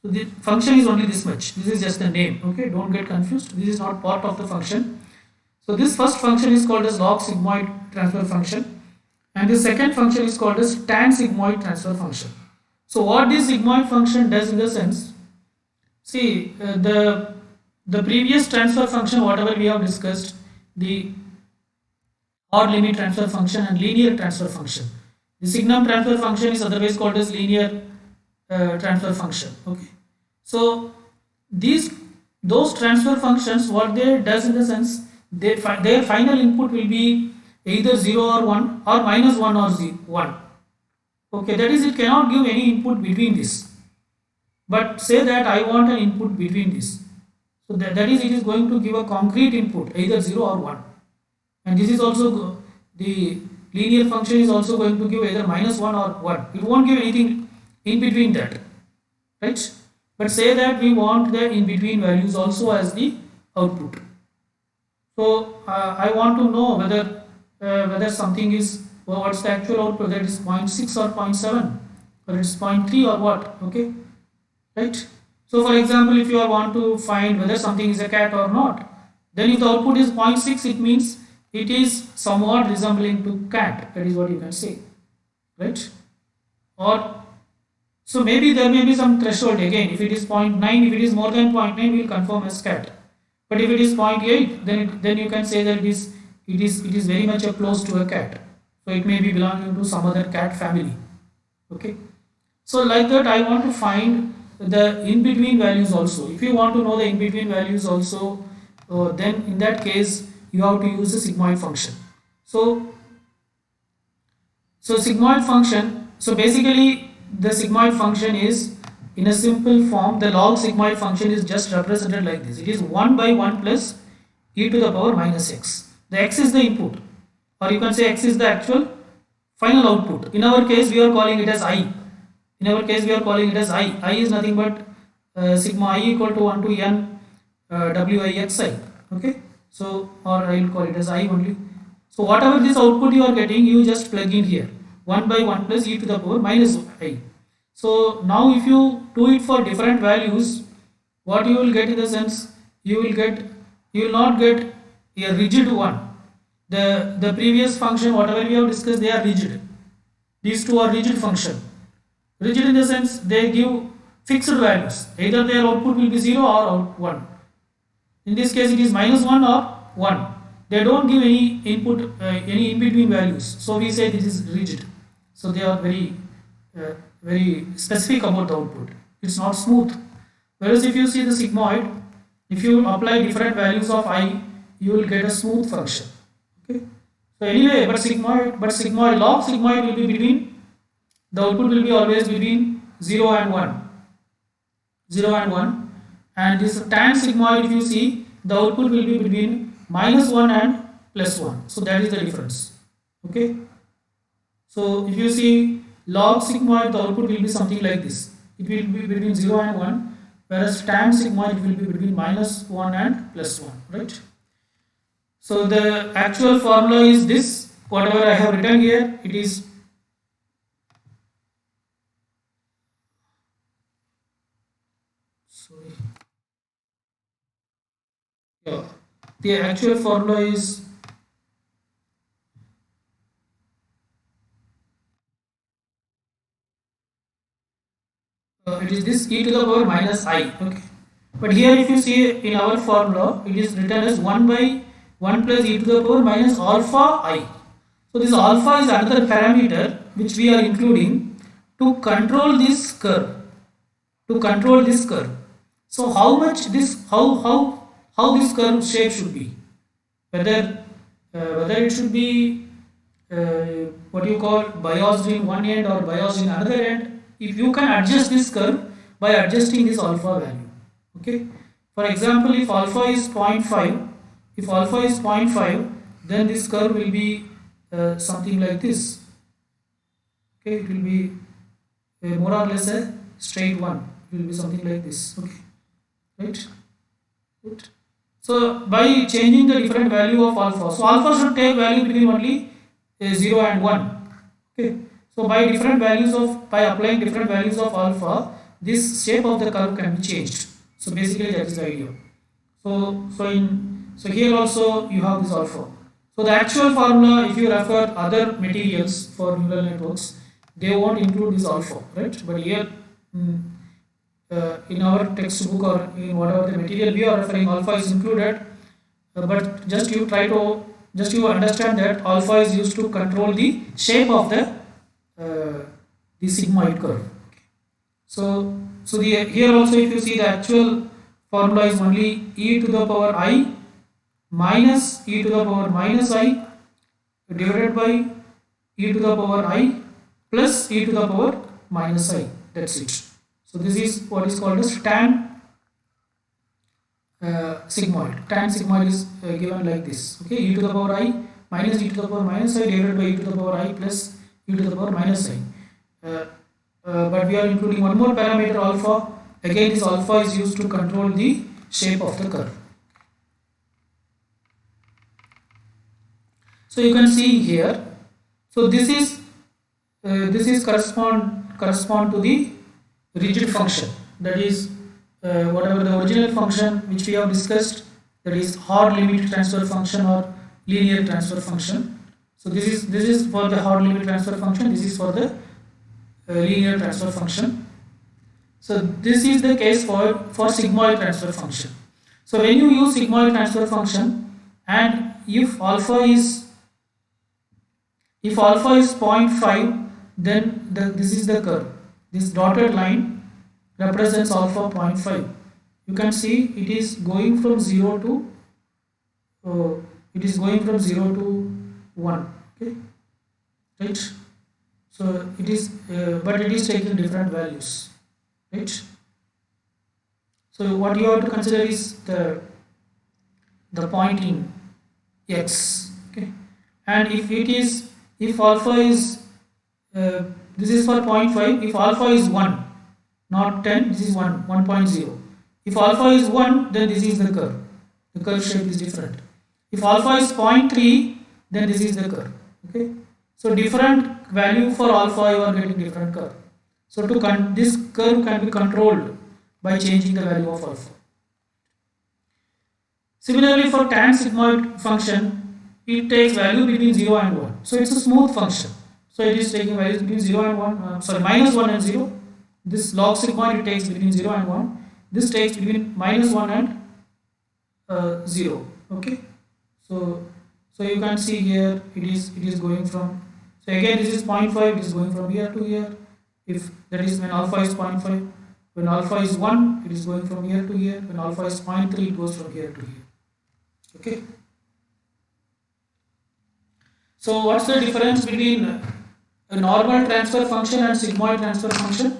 so the function is only this much. This is just the name. Okay, don't get confused. This is not part of the function. So this first function is called as log sigmoid transfer function, and the second function is called as tan sigmoid transfer function. So what this sigmoid function does in the sense, see the previous transfer function whatever we have discussed, the odd limit transfer function and linear transfer function. The signum transfer function is otherwise called as linear transfer function. Okay, so these those transfer functions, what they does in the sense, their final input will be either 0 or 1 or minus 1 or 1. Okay, that is, it cannot give any input between this, but say that I want an input between this. So that is, it is going to give a concrete input either 0 or 1, and this is also the linear function is also going to give either minus 1 or 1. It won't give anything in between that, right? But say that we want the in between values also as the output. So I want to know whether something is, what's the actual output, that is 0.6 or 0.7 or it's 0.3 or what. Okay, right? So for example, if you want to find whether something is a cat or not, then if the output is 0.6, it means it is somewhat resembling to cat. That is what you can say, right? Or so maybe there may be some threshold again. If it is 0.9, if it is more than 0.9, we will confirm as cat. But if it is 0.8, then you can say that it is very much close to a cat. So it may be belonging to some other cat family. Okay. So like that, I want to find the in between values also. If you want to know the in between values also, then in that case you have to use the sigmoid function. So sigmoid function. So basically, the sigmoid function is in a simple form. The log sigmoid function is just represented like this. It is 1 by 1 plus e to the power minus x. The x is the input, or you can say x is the actual final output. In our case, we are calling it as I. In our case, we are calling it as I. I is nothing but sigma I equal to 1 to n wixi. Okay. So, or I will call it as I only. So whatever this output you are getting, you just plug in here 1 by 1 plus e to the power minus I. So now if you do it for different values, what you will get in the sense, you will not get a rigid one. The previous function whatever we have discussed, they are rigid. These two are rigid function. Rigid in the sense they give fixed values. Either their output will be 0 or 1. In this case it is minus 1 or 1. They don't give any input, any in between values. So we say this is rigid. So they are very specific about the output. It's not smooth. Whereas if you see the sigmoid, if you apply different values of I, you will get a smooth function. Okay. So anyway, but sigmoid, log sigmoid will be between, the output will be always between 0 and 1. 0 and 1. And this tan sigmoid, if you see, the output will be between minus 1 and plus 1. So that is the difference. Okay. So if you see log sigmoid, the output will be something like this. It will be between 0 and 1, whereas tan sigmoid it will be between minus 1 and plus 1, right? So the actual formula is this, whatever I have written here, it is yeah, the actual formula is it is this e to the power minus I. Okay, but here if you see in our formula, it is written as 1 by 1 plus e to the power minus alpha I. So this alpha is another parameter which we are including to control this curve. To control this curve. So how much this how this curve shape should be, whether it should be what you call biased in one end or biased in another end. If you can adjust this curve by adjusting this alpha value. Okay. For example, if alpha is 0.5, if alpha is 0.5, then this curve will be something like this. Okay, it will be more or less a straight one. It will be something like this. Okay, right. Right. So by changing the different value of alpha, so alpha should take value between only 0 and 1. Okay. So by different values of, by applying different values of alpha, this shape of the curve can be changed. So basically that is the idea. So here also you have this alpha. So the actual formula, if you refer other materials for neural networks, they won't include this alpha, right? But here in our textbook or in whatever the material we are referring, alpha is included. But just you understand that alpha is used to control the shape of the sigmoid curve. So here also, if you see, the actual formula is only e to the power I minus e to the power minus I divided by e to the power I plus e to the power minus I. That's it. So this is what is called as tan sigmoid. Tan sigmoid is given like this. Okay, e to the power I minus e to the power minus I divided by e to the power I plus e to the power minus I. But we are including one more parameter, alpha. Again, this alpha is used to control the shape of the curve. So you can see here. So this is correspond to the rigid function. That is whatever the original function which we have discussed. That is hard limit transfer function or linear transfer function. So this is for the hard limit transfer function. This is for the linear transfer function. So this is the case for sigmoid transfer function. So when you use sigmoid transfer function, and if alpha is 0.5, then this is the curve. This dotted line represents alpha 0.5. You can see it is going from 0 to 1. Okay, right. So it is, but it is taking different values, right? So what you have to consider is the point in x. Okay, and if alpha is this is for 0.5. If alpha is 1, not 10, this is 1.0. If alpha is 1, then this is the curve. The curve shape is different. If alpha is 0.3, then this is the curve. Okay. So different value for alpha, you are getting different curve. So this curve can be controlled by changing the value of alpha. Similarly, for tan sigmoid function, it takes value between 0 and 1. So it's a smooth function. So it is taking values between 0 and 1, minus 1 and 0. This log sigmoid, it takes between 0 and 1. This takes between minus 1 and 0. Okay. So you can see here it is going from, so again this is 0.5, it is going from here to here. If that is when alpha is 0.5, when alpha is 1, it is going from here to here. When alpha is 0.3, it goes from here to here. Okay. So what's the difference between a normal transfer function and sigmoid transfer function?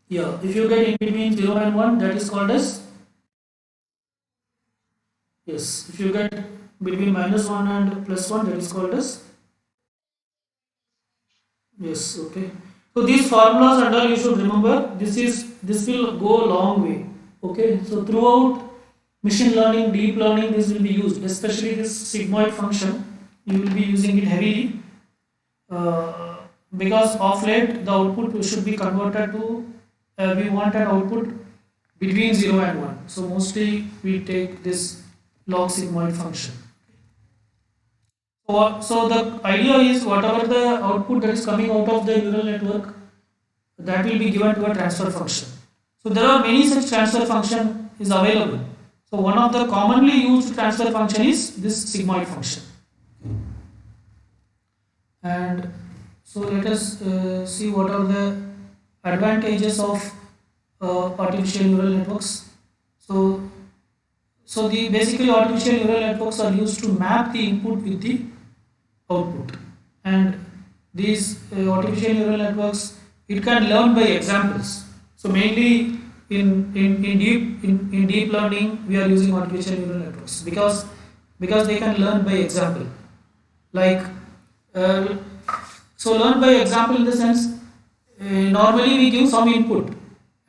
Yeah, if you get in between 0 and 1, that is called as, yes, if you get between minus 1 and plus 1, that is called as, yes, okay. So these formulas and all you should remember, this will go a long way. Okay, so throughout machine learning, deep learning, this will be used, especially this sigmoid function, you will be using it heavily because of late the output should be converted to, we want an output between 0 and 1. So mostly we take this log sigmoid function. So the idea is whatever the output that is coming out of the neural network, that will be given to a transfer function. So there are many such transfer function is available. So one of the commonly used transfer function is this sigmoid function. And so let us see what are the advantages of artificial neural networks. So the basically artificial neural networks are used to map the input with the output, and these artificial neural networks, it can learn by examples. So mainly in deep learning we are using artificial neural networks because they can learn by example. Like uh, so learn by example in the sense, normally we give some input,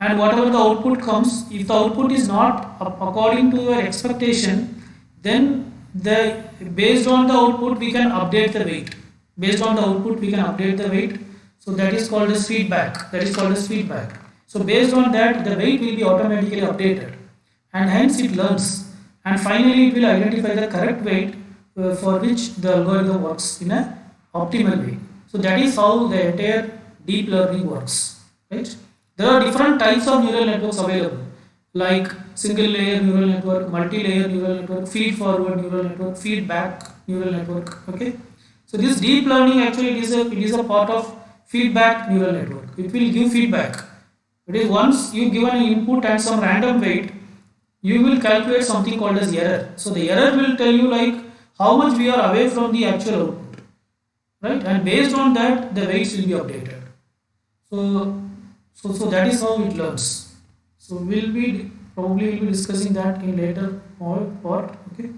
and whatever the output comes, if the output is not according to your expectation, then the based on the output we can update the weight. Based on the output we can update the weight. So that is called as feedback. So based on that, the weight will be automatically updated, and hence it learns, and finally it will identify the correct weight for which the algorithm works in a optimal way. So that is how the entire deep learning works, right? There are different types of neural networks available, like single layer neural network, multi-layer neural network, feed forward neural network, feedback neural network. Okay, so this deep learning actually it is a part of feedback neural network. It will give feedback. It is once you give an input and some random weight, you will calculate something called as error. So the error will tell you like how much we are away from the actual output, right? And based on that, the weights will be updated. So that is how it learns. So we'll be probably will be discussing that in later part. Okay.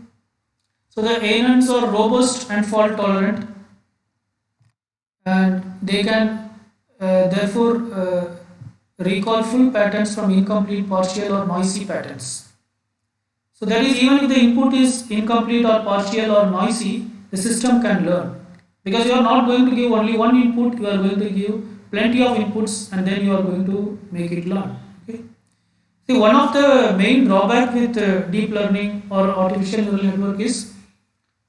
So the ANNs are robust and fault tolerant, and they can therefore recall full patterns from incomplete, partial, or noisy patterns. So that is, even if the input is incomplete or partial or noisy, the system can learn, because you are not going to give only one input, you are going to give plenty of inputs, and then you are going to make it learn. Okay. See, one of the main drawback with deep learning or artificial neural network is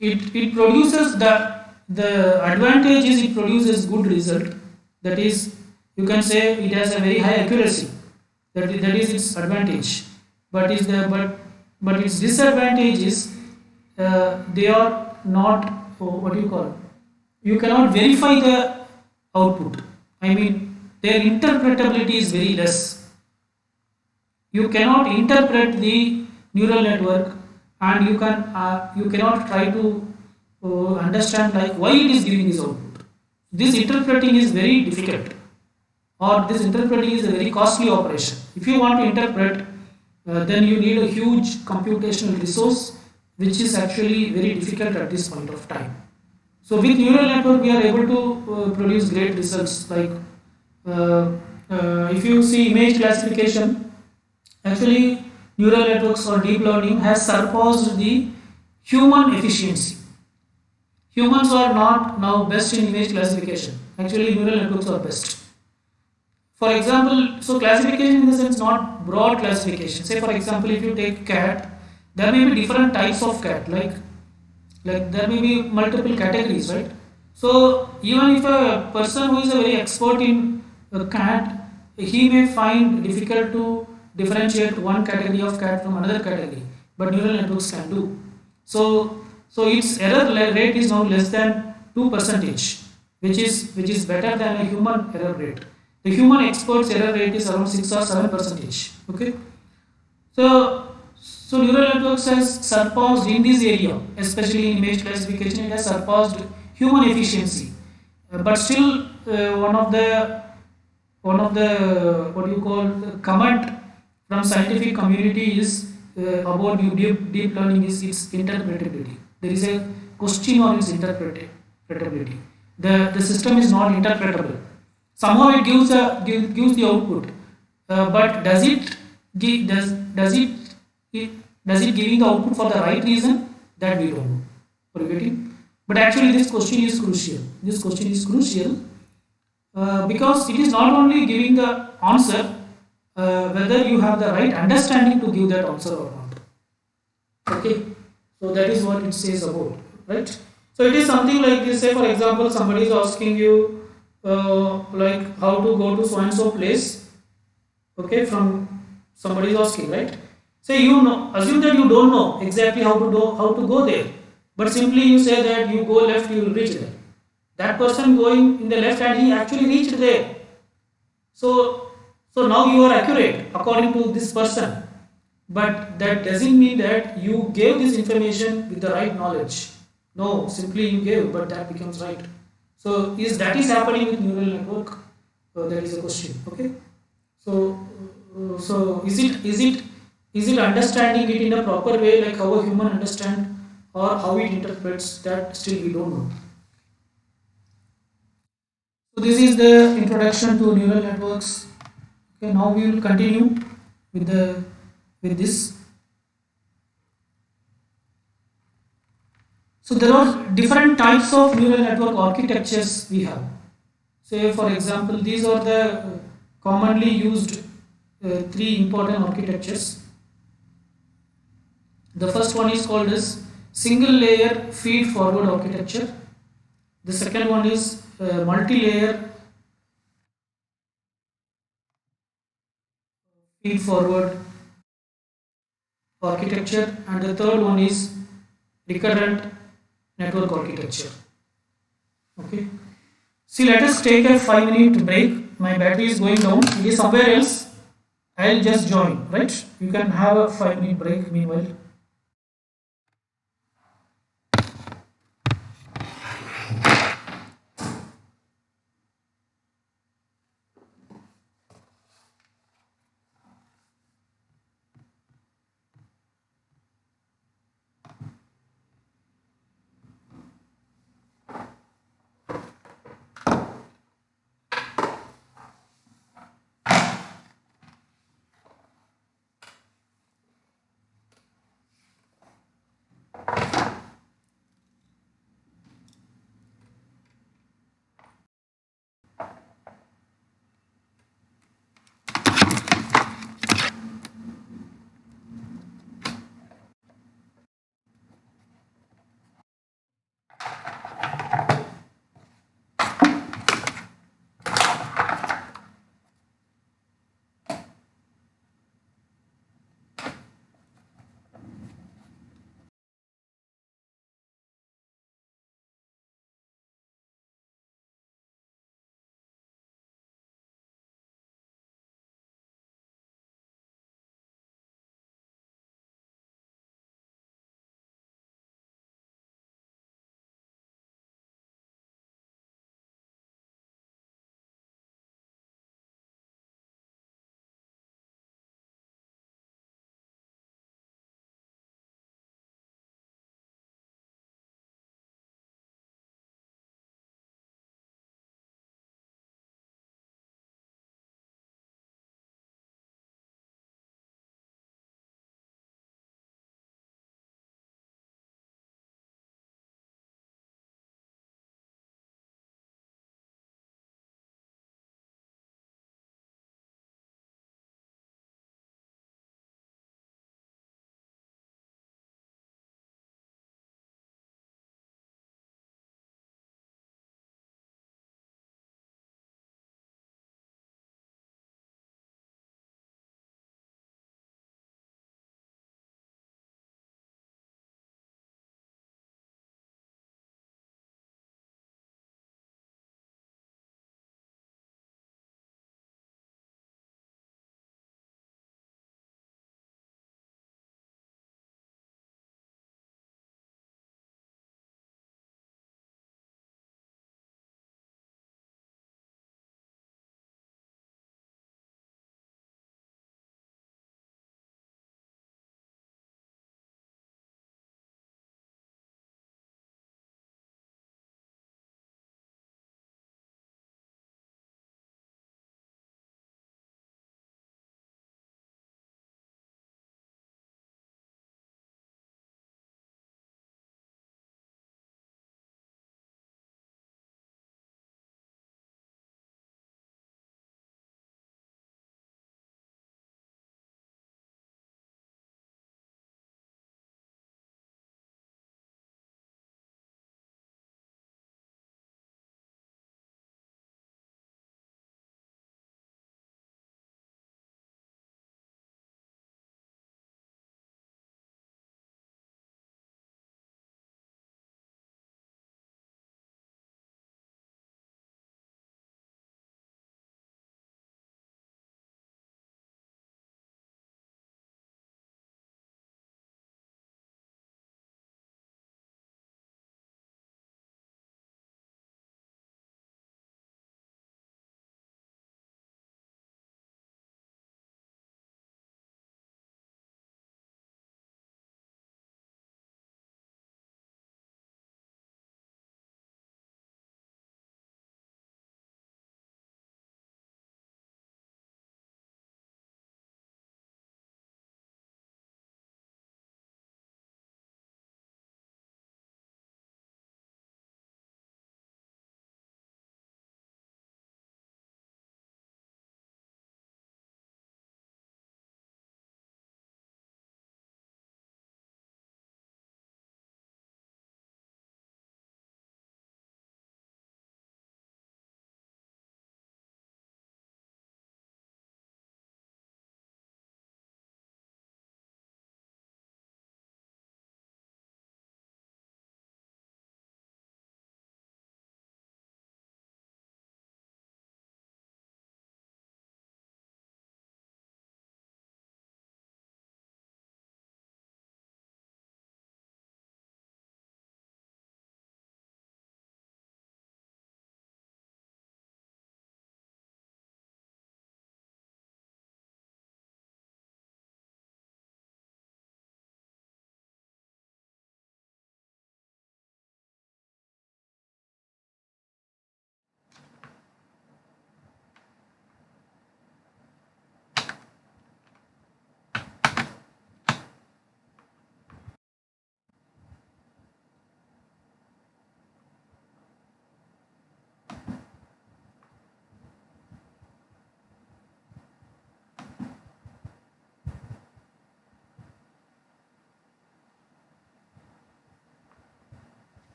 it produces the advantage is it produces good result. That is, you can say it has a very high accuracy. That is its advantage. But its disadvantage is they are not, what do you call? You cannot verify the output. I mean, their interpretability is very less. You cannot interpret the neural network, and you cannot try to understand like why it is giving this output. This interpreting is very difficult, or this interpreting is a very costly operation. If you want to interpret, then you need a huge computational resource, which is actually very difficult at this point of time. So with neural network we are able to produce great results. Like if you see image classification, actually neural networks or deep learning has surpassed the human efficiency. Humans are not now best in image classification. Actually neural networks are best. For example, so classification in the sense not broad classification. Say for example, if you take cat, there may be different types of cat, like there may be multiple categories, right? So even if a person who is a very expert in a cat, he may find difficult to differentiate one category of cat from another category, but neural networks can do. So its error rate is now less than 2%, which is better than a human error rate. The human expert's error rate is around 6 or 7%. Okay. So neural networks has surpassed in this area, especially in image classification, it has surpassed human efficiency. But still, one of the what do you call comment from scientific community is about deep learning is its interpretability. There is a question on its interpretability. The system is not interpretable. Somehow it gives the output, but does it giving the output for the right reason? That we don't know. Are you getting? But actually, this question is crucial. Because it is not only giving the answer, whether you have the right understanding to give that answer or not. Okay. So that is what it says about, right? So it is something like this. Say for example, somebody is asking you like how to go to so and so place. Okay, from somebody is asking, right? Say you know, assume that you don't know exactly how to go there, but simply you say that you go left, you will reach there. That person going in the left hand, he actually reached there. So, so now you are accurate according to this person, but that doesn't mean that you gave this information with the right knowledge. No, simply you gave, but that becomes right. So, is that is happening with neural network? That is a question. Okay. So, so is it understanding it in a proper way, like how a human understand, or how it interprets? That still we don't know. So this is the introduction to neural networks. Okay, now we will continue with the with this. So there are different types of neural network architectures we have. Say for example, these are the commonly used three important architectures. The first one is called as single layer feed forward architecture. The second one is multi-layer feed forward architecture, and the third one is recurrent network architecture. Okay. See, let us take a 5 minute break. My battery is going down. It is somewhere else. I'll just join, right? You can have a 5 minute break meanwhile.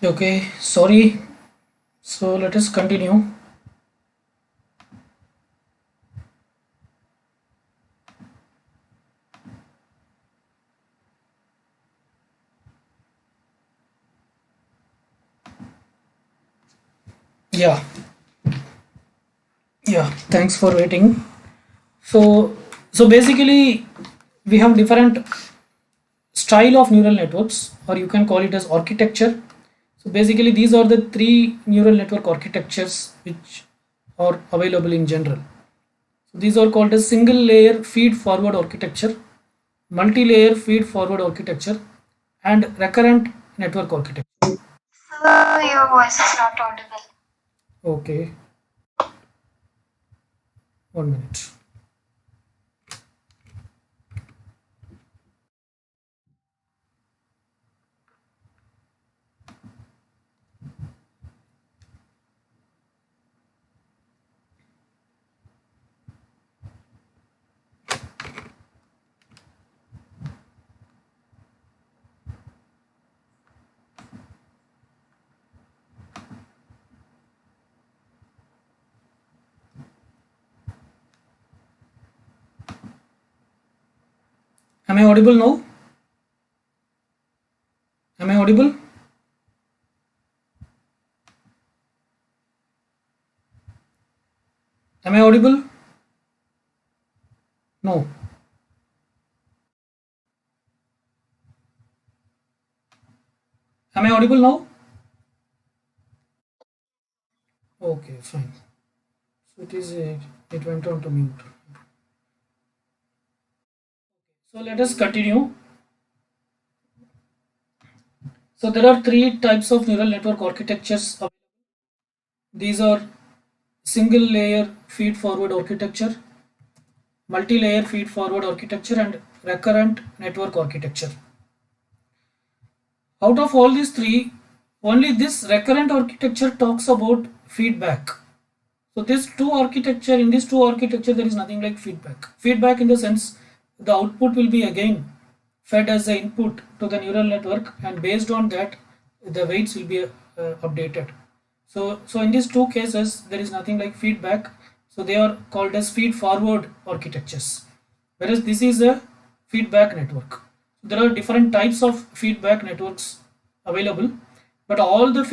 Okay, sorry. So let us continue. Yeah, yeah, thanks for waiting. So basically we have different style of neural networks, or you can call it as architecture. So basically these are the three neural network architectures which are available in general. So these are called as single layer feed forward architecture, multi-layer feed forward architecture, and recurrent network architecture. Sir, your voice is not audible. Okay, 1 minute. Am I audible now? Am I audible? Am I audible? No. Am I audible now? Okay, fine. So it went on to mute. So let us continue. So there are three types of neural network architectures. These are single layer feed forward architecture, multi-layer feed forward architecture, and recurrent network architecture. Out of all these three, only this recurrent architecture talks about feedback. So in this two architecture, there is nothing like feedback. Feedback in the sense the output will be again fed as the input to the neural network, and based on that, the weights will be updated. So in these two cases, there is nothing like feedback. So they are called as feed forward architectures, whereas this is a feedback network. There are different types of feedback networks available, but all the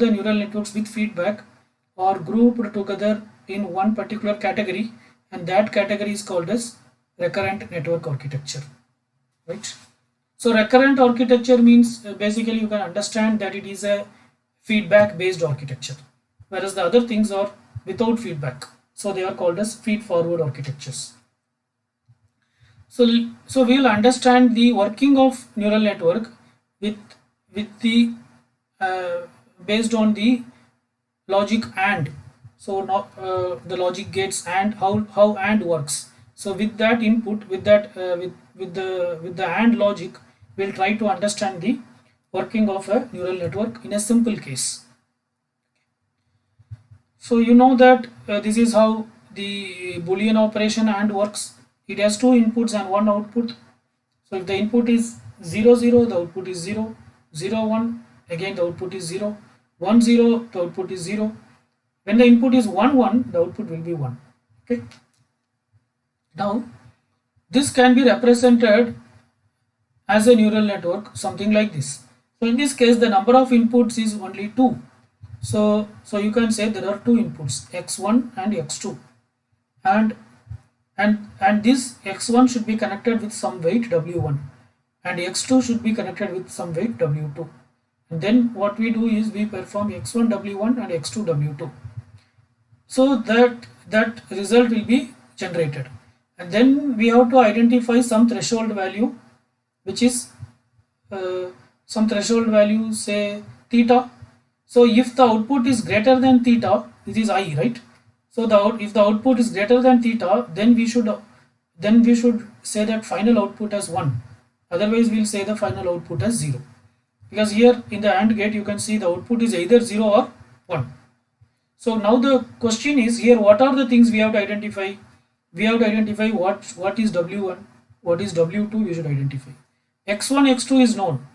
neural networks with feedback are grouped together in one particular category, and that category is called as recurrent network architecture, right? So recurrent architecture means basically you can understand that it is a feedback based architecture, whereas the other things are without feedback, so they are called as feed forward architectures. So we'll understand the working of neural network with the uh, based on the logic and. So now the logic gates and how and works. So with that input, with the and logic, we'll try to understand the working of a neural network in a simple case. So you know that this is how the Boolean operation and works. It has two inputs and one output. So if the input is 0 0, the output is 0, 0 1, again the output is 0, 1 0, the output is 0. When the input is 1 1, the output will be 1. Okay. Now this can be represented as a neural network, something like this. So in this case, the number of inputs is only 2. So you can say there are two inputs, x1 and x2, and and this x1 should be connected with some weight w1, and x2 should be connected with some weight w2. And then what we do is we perform x1 w1 and x2 w2, so that result will be generated, and then we have to identify some threshold value, which is uh, some threshold value, say theta. So if the output is greater than theta, this is I, right? So if the output is greater than theta, then we should say that final output as 1. Otherwise we'll say the final output as 0, because here in the AND gate you can see the output is either 0 or 1. So now the question is here, what are the things we have to identify? We have to identify what is W1, what is W2, we should identify. X1, X2 is known.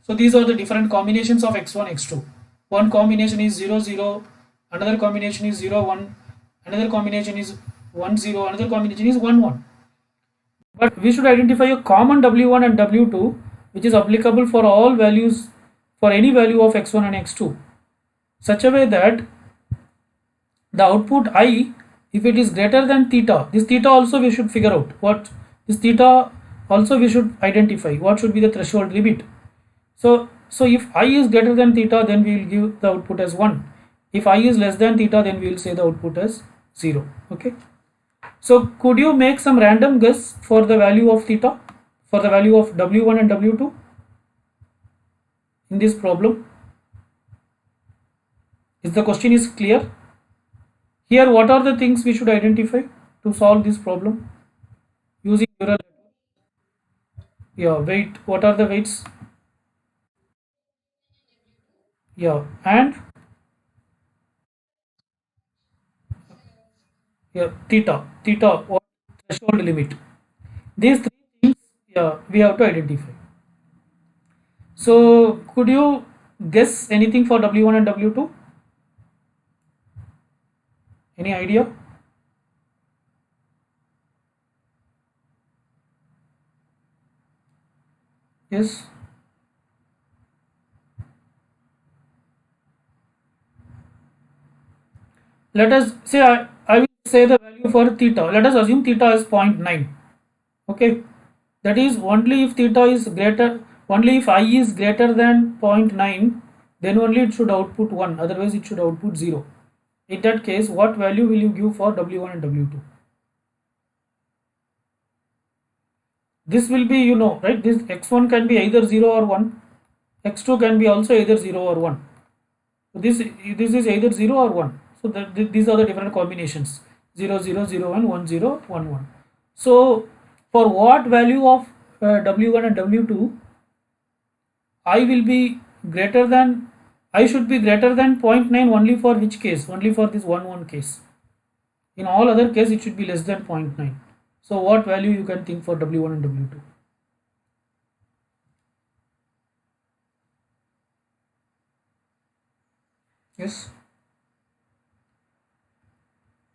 So these are the different combinations of x1, x2. One combination is 0, 0, another combination is 0, 1, another combination is 1, 0, another combination is 1, 1. But we should identify a common w1 and w2 which is applicable for all values, for any value of x1 and x2, such a way that the output I, if it is greater than theta, this theta also we should figure out what this theta also we should identify what should be the threshold limit. So if I is greater than theta, then we will give the output as 1. If I is less than theta, then we will say the output as 0. Okay. So could you make some random guess for the value of theta, for the value of w1 and w2 in this problem? Is the question is clear? Here, what are the things we should identify to solve this problem using neural network? Yeah, weight. What are the weights? Yeah, and yeah, theta, what threshold limit. These three things, yeah, we have to identify. So, could you guess anything for W1 and W2? Any idea? Yes. Let us say I will say the value for theta. Let us assume theta is 0.9. Okay. That is only if theta is greater, only if I is greater than 0.9, then only it should output 1, otherwise it should output 0. In that case, what value will you give for W1 and W2? This will be, you know, right, this x1 can be either 0 or 1, x2 can be also either 0 or 1. So this is either 0 or 1. So these are the different combinations 0, 0, 0, 1, 1, 0, 1, 1. So for what value of W1 and W2, I will be greater than, I should be greater than 0.9 only for which case? Only for this 1, 1 case. In all other case, it should be less than 0.9. So what value you can think for W1 and W2? Yes.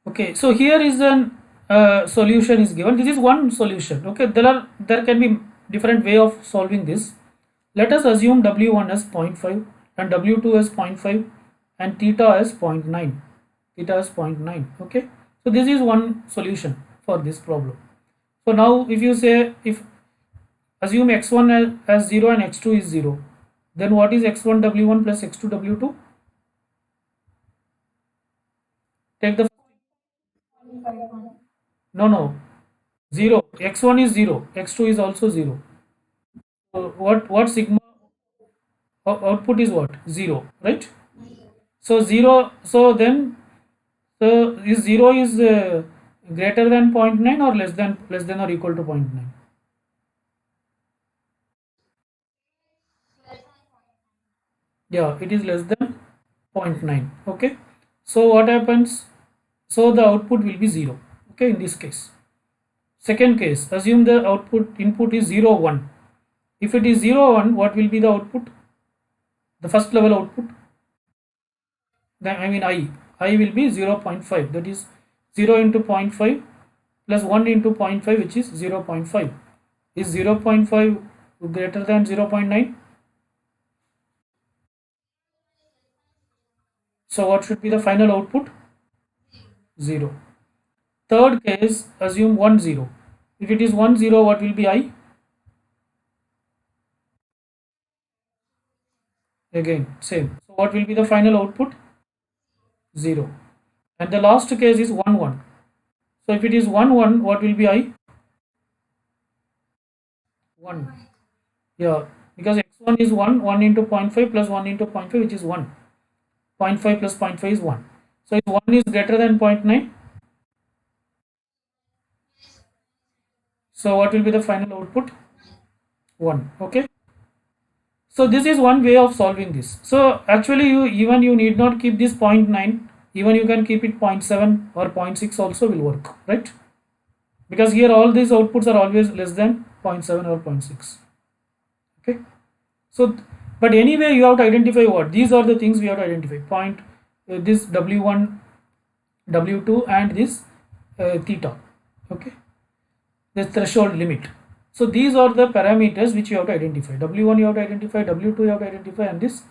Okay, so here is an solution is given. This is one solution. Okay, there can be different way of solving this. Let us assume W1 as 0.5 and W2 as 0.5 and theta as 0.9. Theta is 0.9. Okay, so this is one solution for this problem. So now if you say, if assume x1 as 0 and x2 is 0, then what is x1 W1 plus x2 W2? Take the, no, 0, x1 is 0, x2 is also 0. So what sigma output is what? 0, right? So 0, so then, so is 0 is greater than 0.9 or less than or equal to 0.9? Yeah, it is less than 0.9. Okay, so what happens? So the output will be 0. Okay, in this case. Second case, assume the output input is 0, 1. If it is 0, 1, what will be the output? The first level output? Then I mean I will be 0.5. That is 0 into 0.5 plus 1 into 0.5, which is 0.5. Is 0.5 greater than 0.9? So what should be the final output? 0. Third case, assume 1, 0. If it is 1, 0, what will be I? Again, same. So what will be the final output? 0. And the last case is 1, 1. So if it is 1, 1, what will be I? 1. Yeah, because x1 is 1, 1 into 0.5 plus 1 into 0.5, which is 1. 0.5 plus 0.5 is 1. So if 1 is greater than 0.9, so what will be the final output? 1. Okay. So this is one way of solving this. So actually you need not keep this 0.9, even you can keep it 0.7 or 0.6 also will work, right? Because here all these outputs are always less than 0.7 or 0.6. Okay. So But anyway, you have to identify what these are the things we have to identify. Point this W1, W2, and this theta. Okay, the threshold limit. So these are the parameters which you have to identify. W1 you have to identify, W2 you have to identify, and this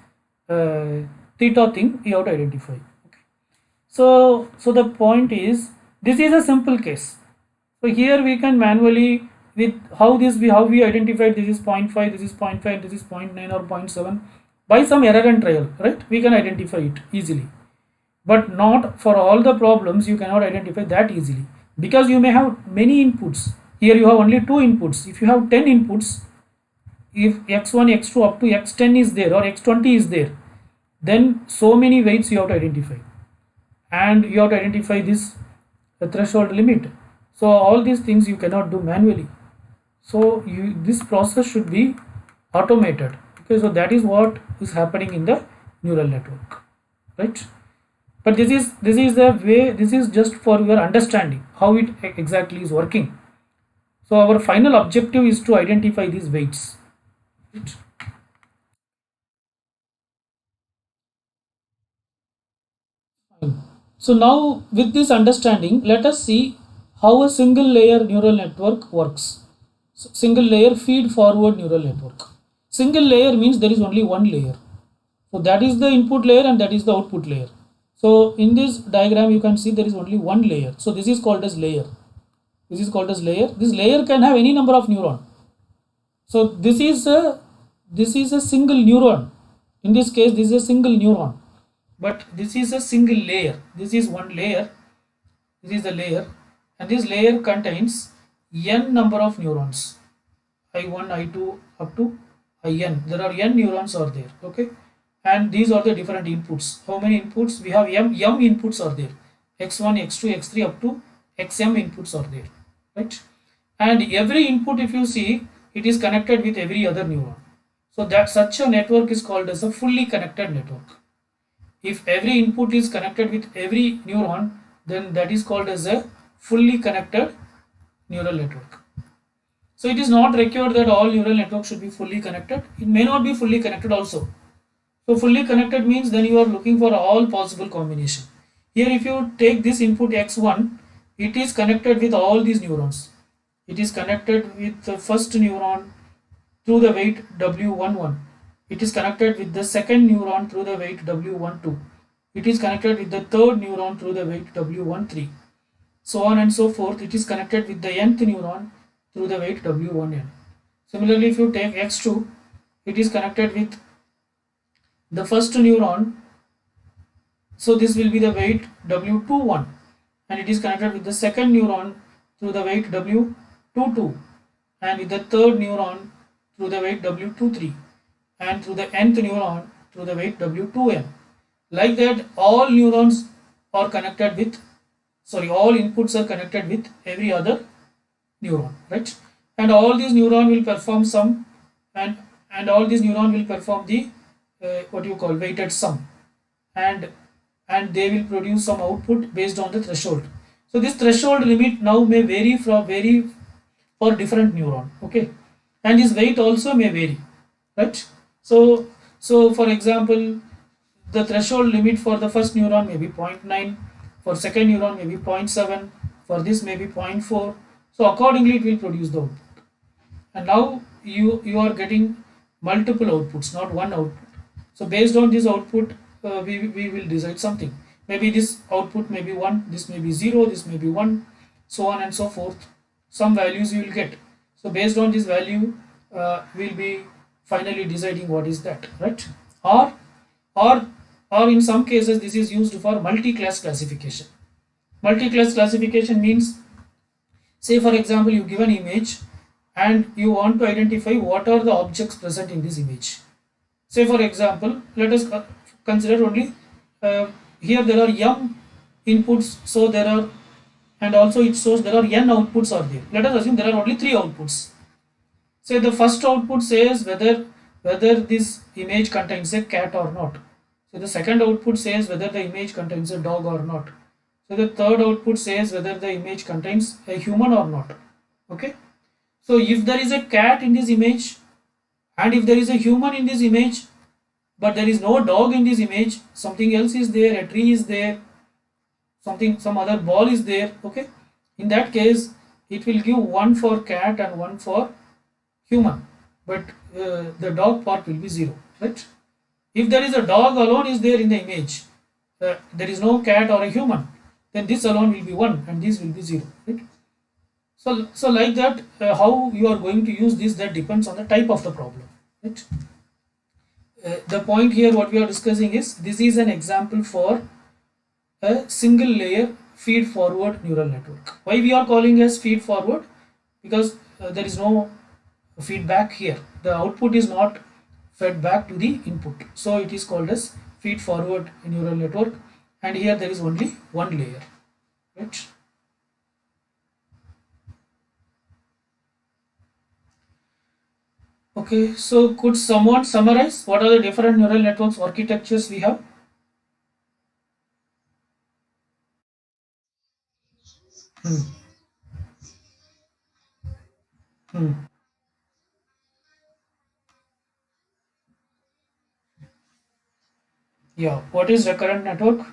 theta thing you have to identify. Okay. So the point is, this is a simple case. So here we can manually, with how we identified this is 0.5, this is 0.5, this is 0.9 or 0.7, by some error and trial, right? We can identify it easily. But not for all the problems you cannot identify that easily, because you may have many inputs. Here you have only 2 inputs. If you have 10 inputs, if x1, x2 up to x10 is there or x20 is there, then so many weights you have to identify, and you have to identify this threshold limit. So all these things you cannot do manually. So this process should be automated. Okay, so that is what is happening in the neural network, right? But this is the way. This is just for your understanding how it exactly is working. So our final objective is to identify these weights, right? So now with this understanding, let us see how a single layer neural network works. Single layer feed forward neural network. Single layer means there is only one layer. So that is the input layer and that is the output layer. So in this diagram you can see there is only one layer. So this is called as layer. This is called as layer. This layer can have any number of neuron. So this is a single neuron. In this case, this is a single neuron. But this is a single layer. This is one layer. This is the layer, and this layer contains n number of neurons. I1, I2 up to In. There are n neurons are there. Okay, and these are the different inputs. How many inputs? We have m inputs are there. X1, X2, X3 up to xm inputs are there, right? And every input, if you see, it is connected with every other neuron. So that such a network is called as a fully connected network. If every input is connected with every neuron, then that is called as a fully connected neural network. So it is not required that all neural networks should be fully connected. It may not be fully connected also. So fully connected means then you are looking for all possible combination. Here if you take this input x1, it is connected with all these neurons. It is connected with the first neuron through the weight W11. It is connected with the second neuron through the weight W12. It is connected with the third neuron through the weight W13. So on and so forth. It is connected with the nth neuron through the weight W1n. Similarly, if you take x2, it is connected with the first neuron. So this will be the weight W21, and it is connected with the second neuron through the weight W22, and with the third neuron through the weight W23, and through the nth neuron through the weight W2n. Like that, all neurons are connected with, all inputs are connected with every other neuron, right? And all these neuron will perform sum, and all these neuron will perform the what you call weighted sum, and they will produce some output based on the threshold. So this threshold limit now may vary for different neuron, okay, and this weight also may vary, right? So for example, the threshold limit for the first neuron may be 0.9, for second neuron may be 0.7, for this may be 0.4. So accordingly it will produce the output. And now you are getting multiple outputs, not one output. So based on this output, we will decide something. Maybe this output may be 1, this may be 0, this may be 1, so on and so forth. Some values you will get. So based on this value, we'll be finally deciding what is that, right? Or in some cases this is used for multi-class classification. Multi-class classification means, say for example, you give an image and you want to identify what are the objects present in this image. Say for example, let us consider only here there are m inputs, so there are, and also it shows there are n outputs are there. Let us assume there are only 3 outputs. Say the first output says whether this image contains a cat or not. So the second output says whether the image contains a dog or not. So the third output says whether the image contains a human or not. Okay. So if there is a cat in this image and if there is a human in this image, but there is no dog in this image, something else is there, a tree is there, some other ball is there. Okay, in that case it will give one for cat and one for human, but the dog part will be 0, right? If there is a dog alone is there in the image, there is no cat or a human, then this alone will be 1 and this will be 0, right? So like that, how you are going to use this, that depends on the type of the problem, right? The point here what we are discussing is, this is an example for a single layer feed forward neural network. Why we are calling as feed forward? Because there is no feedback here, the output is not fed back to the input, so it is called as feed forward neural network, and here there is only one layer, right? Okay, so could someone summarize what are the different neural networks architectures we have? Hmm. Hmm. Yeah, what is recurrent network?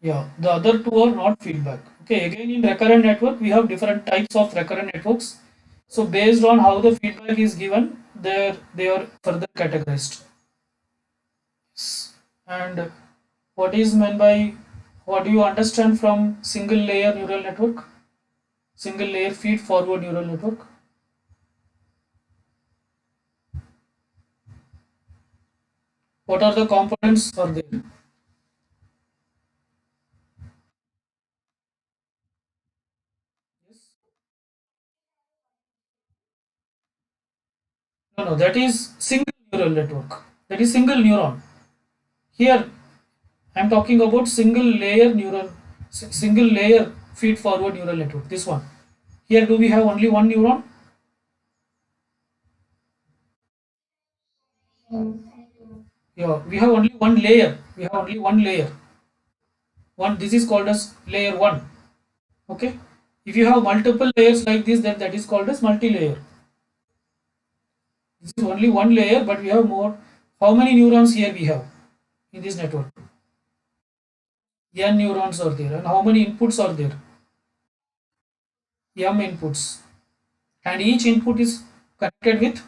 Yeah, the other two are not feedback. Okay, again in recurrent network, we have different types of recurrent networks. So based on how the feedback is given, they are further categorized. And what is meant by, what do you understand from single layer neural network? Single layer feed forward neural network? What are the components are there? Yes. No, no, that is single neural network. That is single neuron. Here I am talking about single layer feed forward neural network. This one. Here, do we have only one neuron? Yeah, we have only one layer. We have only one layer. One. This is called as layer one. Okay. If you have multiple layers like this, then that is called as multi-layer. This is only one layer, but we have more. How many neurons here we have in this network? N neurons are there, and how many inputs are there? M inputs, and each input is connected with,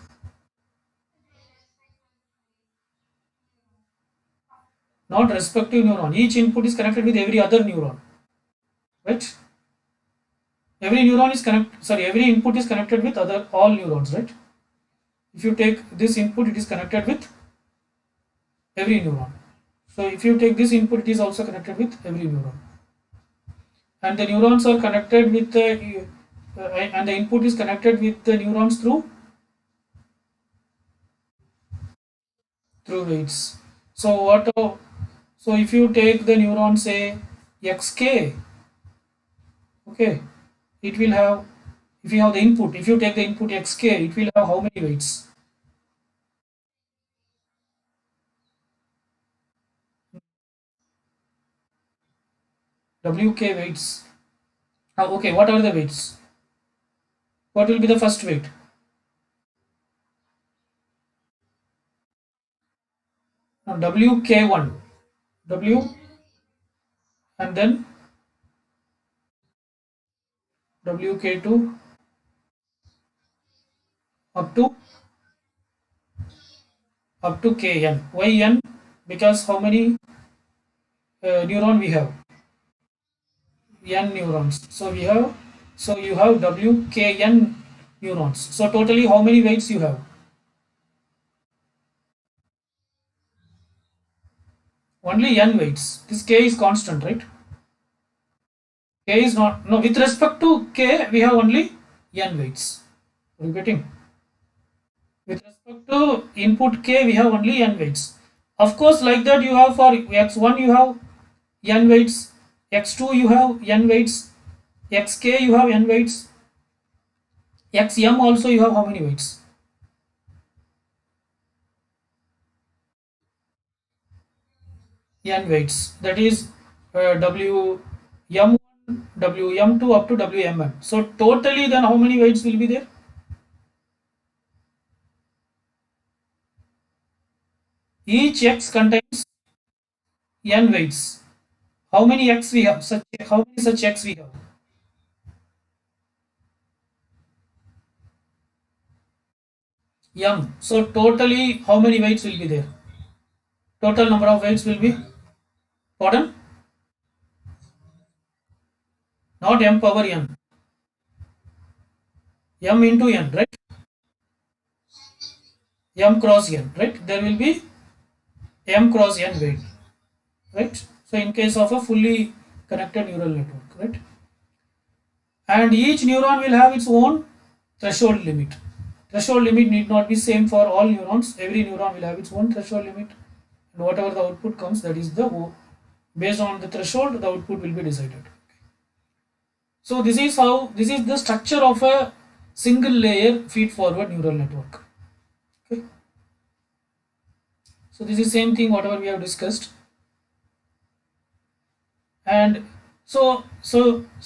not respective neuron. Each input is connected with every other neuron, right? Every neuron is every input is connected with other all neurons, right? If you take this input, it is connected with every neuron. So if you take this input, it is also connected with every neuron, and the neurons are connected with the and the input is connected with the neurons through weights. So so if you take the neuron, say xk, okay, it will have, if you have the input, if you take the input xk, it will have how many weights? Wk weights. Okay, what are the weights? What will be the first weight? Now wk1, w, and then wk2 up to kn. Why n? Because how many neuron we have? N neurons. So we have, so you have wkn neurons. So totally how many weights you have? Only n weights. This k is constant, right? K is not, no, with respect to k we have only n weights. Repeating. With respect to input k we have only n weights. Of course, like that you have for x1 you have n weights, x2 you have n weights, xk you have n weights, xm also you have how many weights? N weights. That is wm1, wm2 up to wmn. So totally then how many weights will be there? Each x contains n weights. How many x we have? How many such x we have? M. So totally, how many weights will be there? Total number of weights will be, pardon? Not m power n. M into n, right? M cross n, right? There will be m cross n weight, right? So in case of a fully connected neural network, right? And each neuron will have its own threshold limit. Threshold limit need not be same for all neurons. Every neuron will have its own threshold limit, and whatever the output comes, that is the, based on the threshold, the output will be decided. So this is the structure of a single layer feed forward neural network. Okay. So this is same thing whatever we have discussed. And so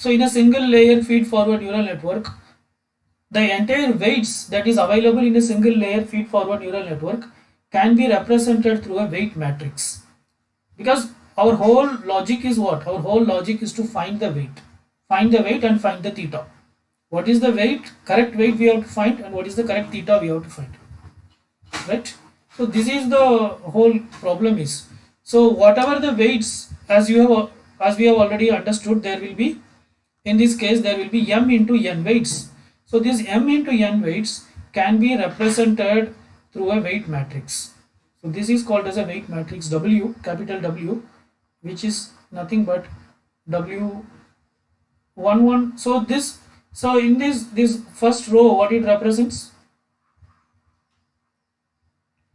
in a single layer feed forward neural network, the entire weights that is available in a single layer feed forward neural network can be represented through a weight matrix. Because our whole logic is what? Our whole logic is to find the weight. Find the weight and find the theta. What is the weight? Correct weight we have to find, and what is the correct theta we have to find. Right? So this is the whole problem is. So whatever the weights, as we have already understood, there will be, in this case there will be m into n weights. So this m into n weights can be represented through a weight matrix. So this is called as a weight matrix W, capital W, which is nothing but W11. So in this first row, what it represents?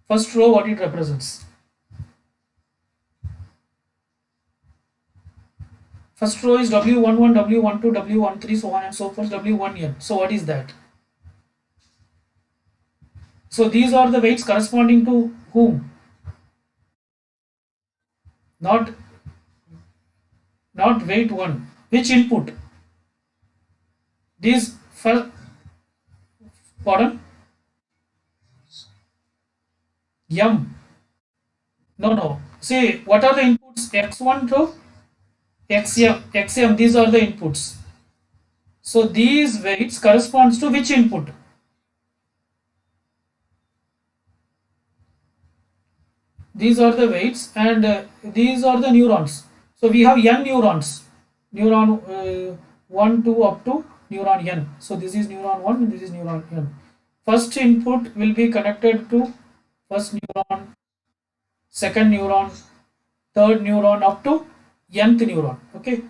First row, what it represents? First row is W11, W12, W13, so on and so forth, W1n. So what is that? So these are the weights corresponding to whom? Not weight 1. Which input? These first, pardon? M. No. See, what are the inputs? X1 to XM. These are the inputs. So these weights corresponds to which input? These are the weights, and these are the neurons. So we have n neurons. Neuron 1, 2 up to neuron n. So this is neuron 1 and this is neuron n. First input will be connected to first neuron, second neuron, third neuron up to nth neuron. Okay.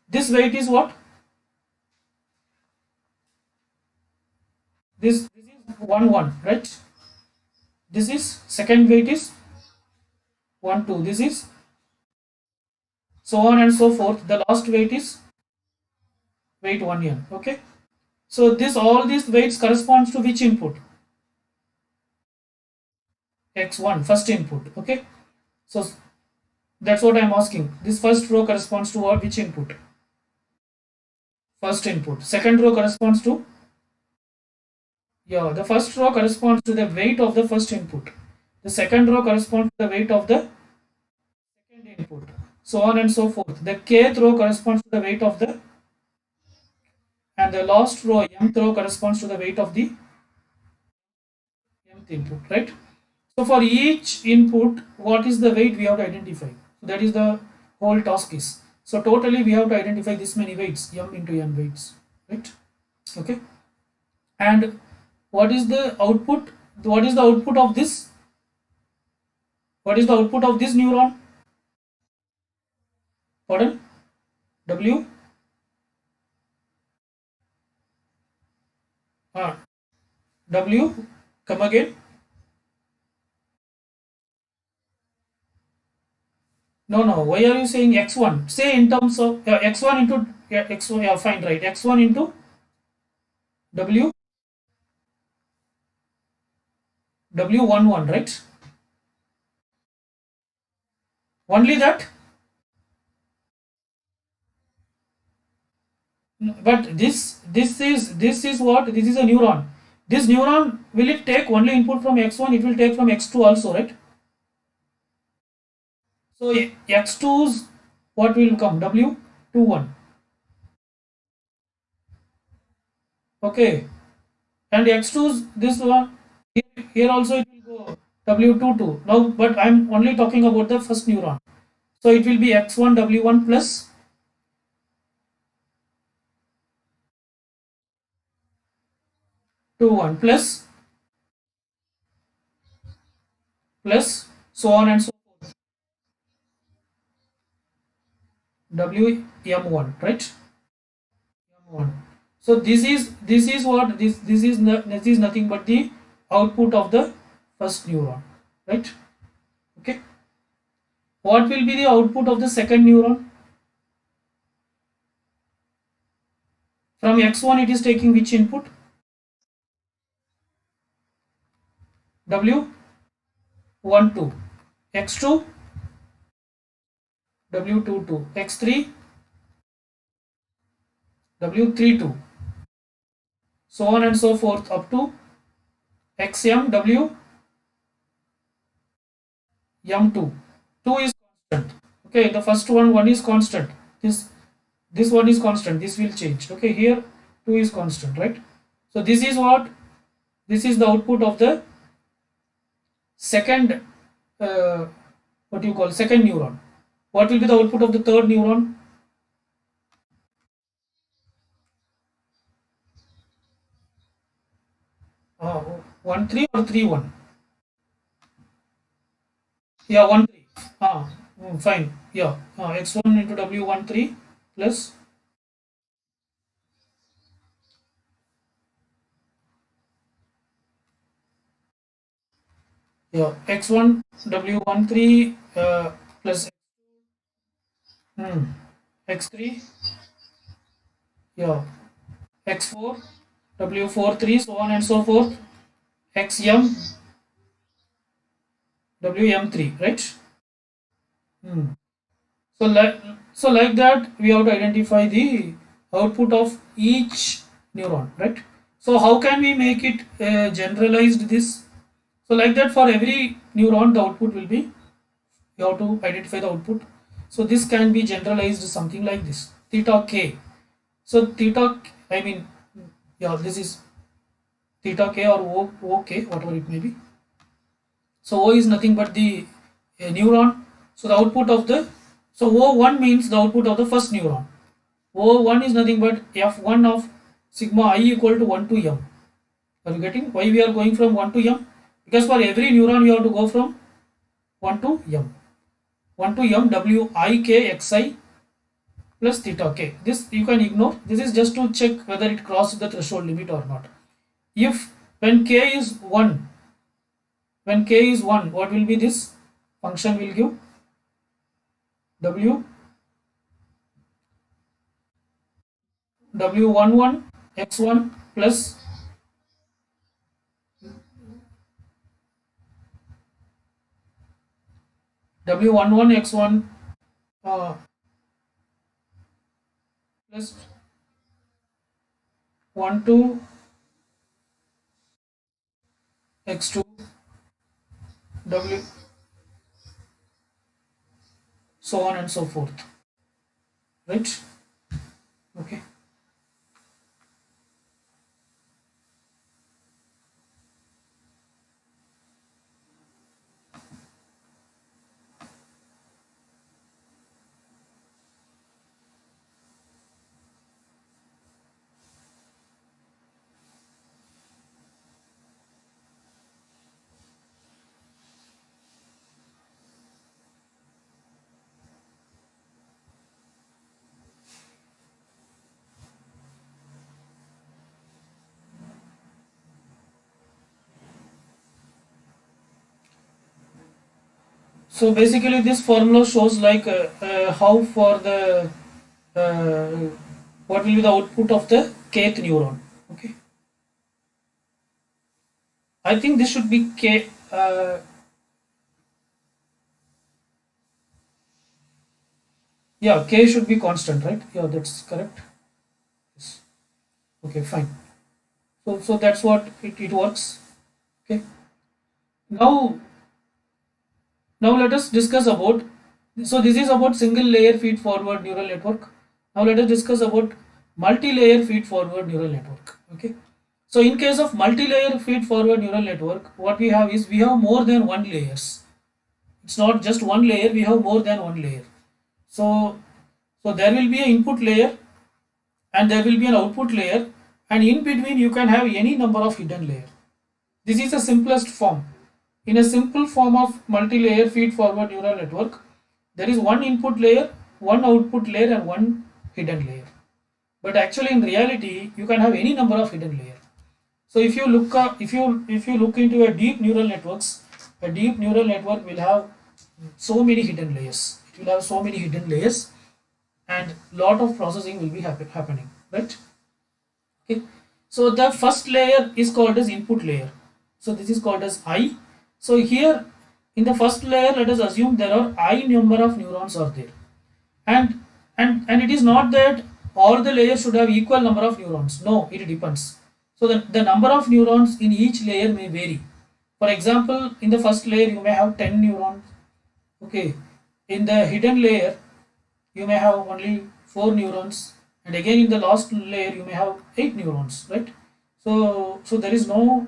This weight is what? This is 1 1, right? This is second weight is 1 2. This is so on and so forth. The last weight is weight 1n. Okay. So all these weights corresponds to which input? X1, first input. Okay. So that's what I'm asking. This first row corresponds to what? Which input? First input. Second row corresponds to, the first row corresponds to the weight of the first input. The second row corresponds to the weight of the second input. So on and so forth. The kth row corresponds to the weight of the, and the last row, mth row, corresponds to the weight of the mth input, right? So for each input, what is the weight we have to identify? So that is the whole task is. So totally we have to identify this many weights, m into n weights, right? Okay. And what is the output? What is the output of this? What is the output of this neuron? Pardon? W? W? Come again? No. Why are you saying x1? Say in terms of x1 into x1. Yeah, fine, right. X1 into W. W11, right? Only that. But this is what? This is a neuron. This neuron, will it take only input from x1? It will take from x2 also, right? So x2's what will come? W21. Okay, and x2's this one here also it will go W22. Now, but I'm only talking about the first neuron. So it will be x1 W1 plus 21 plus so on and so forth. WM1, right? M1. So this is what this is nothing but the output of the first neuron, right? Okay. What will be the output of the second neuron? From x1 it is taking which input? W12, x2 W22, x3 W32, so on and so forth up to xm WM2. 2 is constant. Okay, the first one is constant. This one is constant. This will change. Okay, here 2 is constant, right? So this is what, this is the output of the second what do you call second neuron. What will be the output of the third neuron? uh, 1 3 or 3 1? Yeah, 1 3. Fine. Yeah, x1 into w13 plus, yeah, x1 w13 plus x3, yeah, x4 w43, so on and so forth, xm wm3, right? Hmm. So like that we have to identify the output of each neuron, right? So how can we make it generalized this? So like that for every neuron the output will be, you have to identify the output. So this can be generalized something like this, theta k. So theta, I mean, yeah, this is theta k or OK, whatever it may be. So O is nothing but the neuron. So the output of the, so O1 means the output of the first neuron. O1 is nothing but F1 of sigma I equal to 1 to M. Are you getting why we are going from 1 to M? Because for every neuron you have to go from 1 to M. 1 to M WIKXI plus theta k. This you can ignore. This is just to check whether it crosses the threshold limit or not. If when k is 1, when k is 1, what will be this function will give? W W11 x1 plus W11 x1 uh, plus 12 x2 W, so on and so forth, right? Okay. So basically this formula shows like how for the uh, what will be the output of the kth neuron. Okay, I think this should be k. Yeah, k should be constant, right? Yeah, that's correct. Yes. Okay, fine. So that's what it works. Okay. Now let us discuss about So this is about single layer feed forward neural network. Now let us discuss about multi-layer feed forward neural network. Okay. So in case of multi-layer feed forward neural network, what we have is we have more than one layers. It's not just one layer, we have more than one layer. So there will be an input layer and there will be an output layer, and in between you can have any number of hidden layer. This is the simplest form. In a simple form of multi-layer feed-forward neural network, there is one input layer, one output layer, and one hidden layer. But actually, in reality, you can have any number of hidden layer. So if you look look into a deep neural networks, a deep neural network will have so many hidden layers. It will have so many hidden layers, and lot of processing will be happening, right? Okay. So the first layer is called as input layer. So this is called as I. So here in the first layer, let us assume there are I number of neurons are there, and and it is not that all the layers should have equal number of neurons. No, it depends. So the number of neurons in each layer may vary. For example, in the first layer you may have 10 neurons. Okay. In the hidden layer you may have only 4 neurons, and again in the last layer you may have 8 neurons, right? So there is no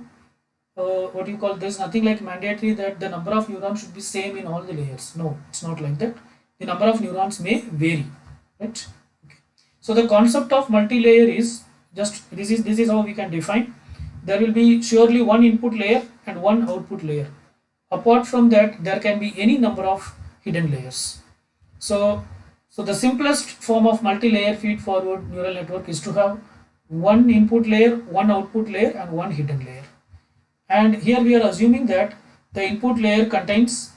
what you call, there's nothing like mandatory that the number of neurons should be same in all the layers. No, it's not like that. The number of neurons may vary, right? Okay. So the concept of multi-layer is just this is how we can define. There will be surely one input layer and one output layer. Apart from that, there can be any number of hidden layers. So, so the simplest form of multi-layer feed-forward neural network is to have one input layer, one output layer, and one hidden layer. And here we are assuming that the input layer contains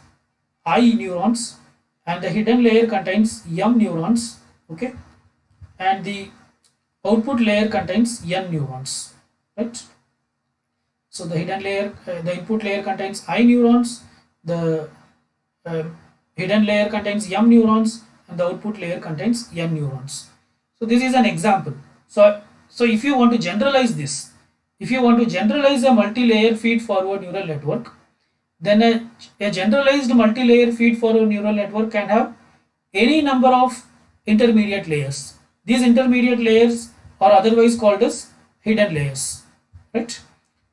I neurons and the hidden layer contains M neurons, okay, and the output layer contains N neurons, right? So the hidden layer, the input layer contains I neurons, the uh, hidden layer contains M neurons, and the output layer contains N neurons. So this is an example. So if you want to generalize this, if you want to generalize a multi-layer feed-forward neural network, then a generalized multi-layer feed-forward neural network can have any number of intermediate layers. These intermediate layers are otherwise called as hidden layers, right?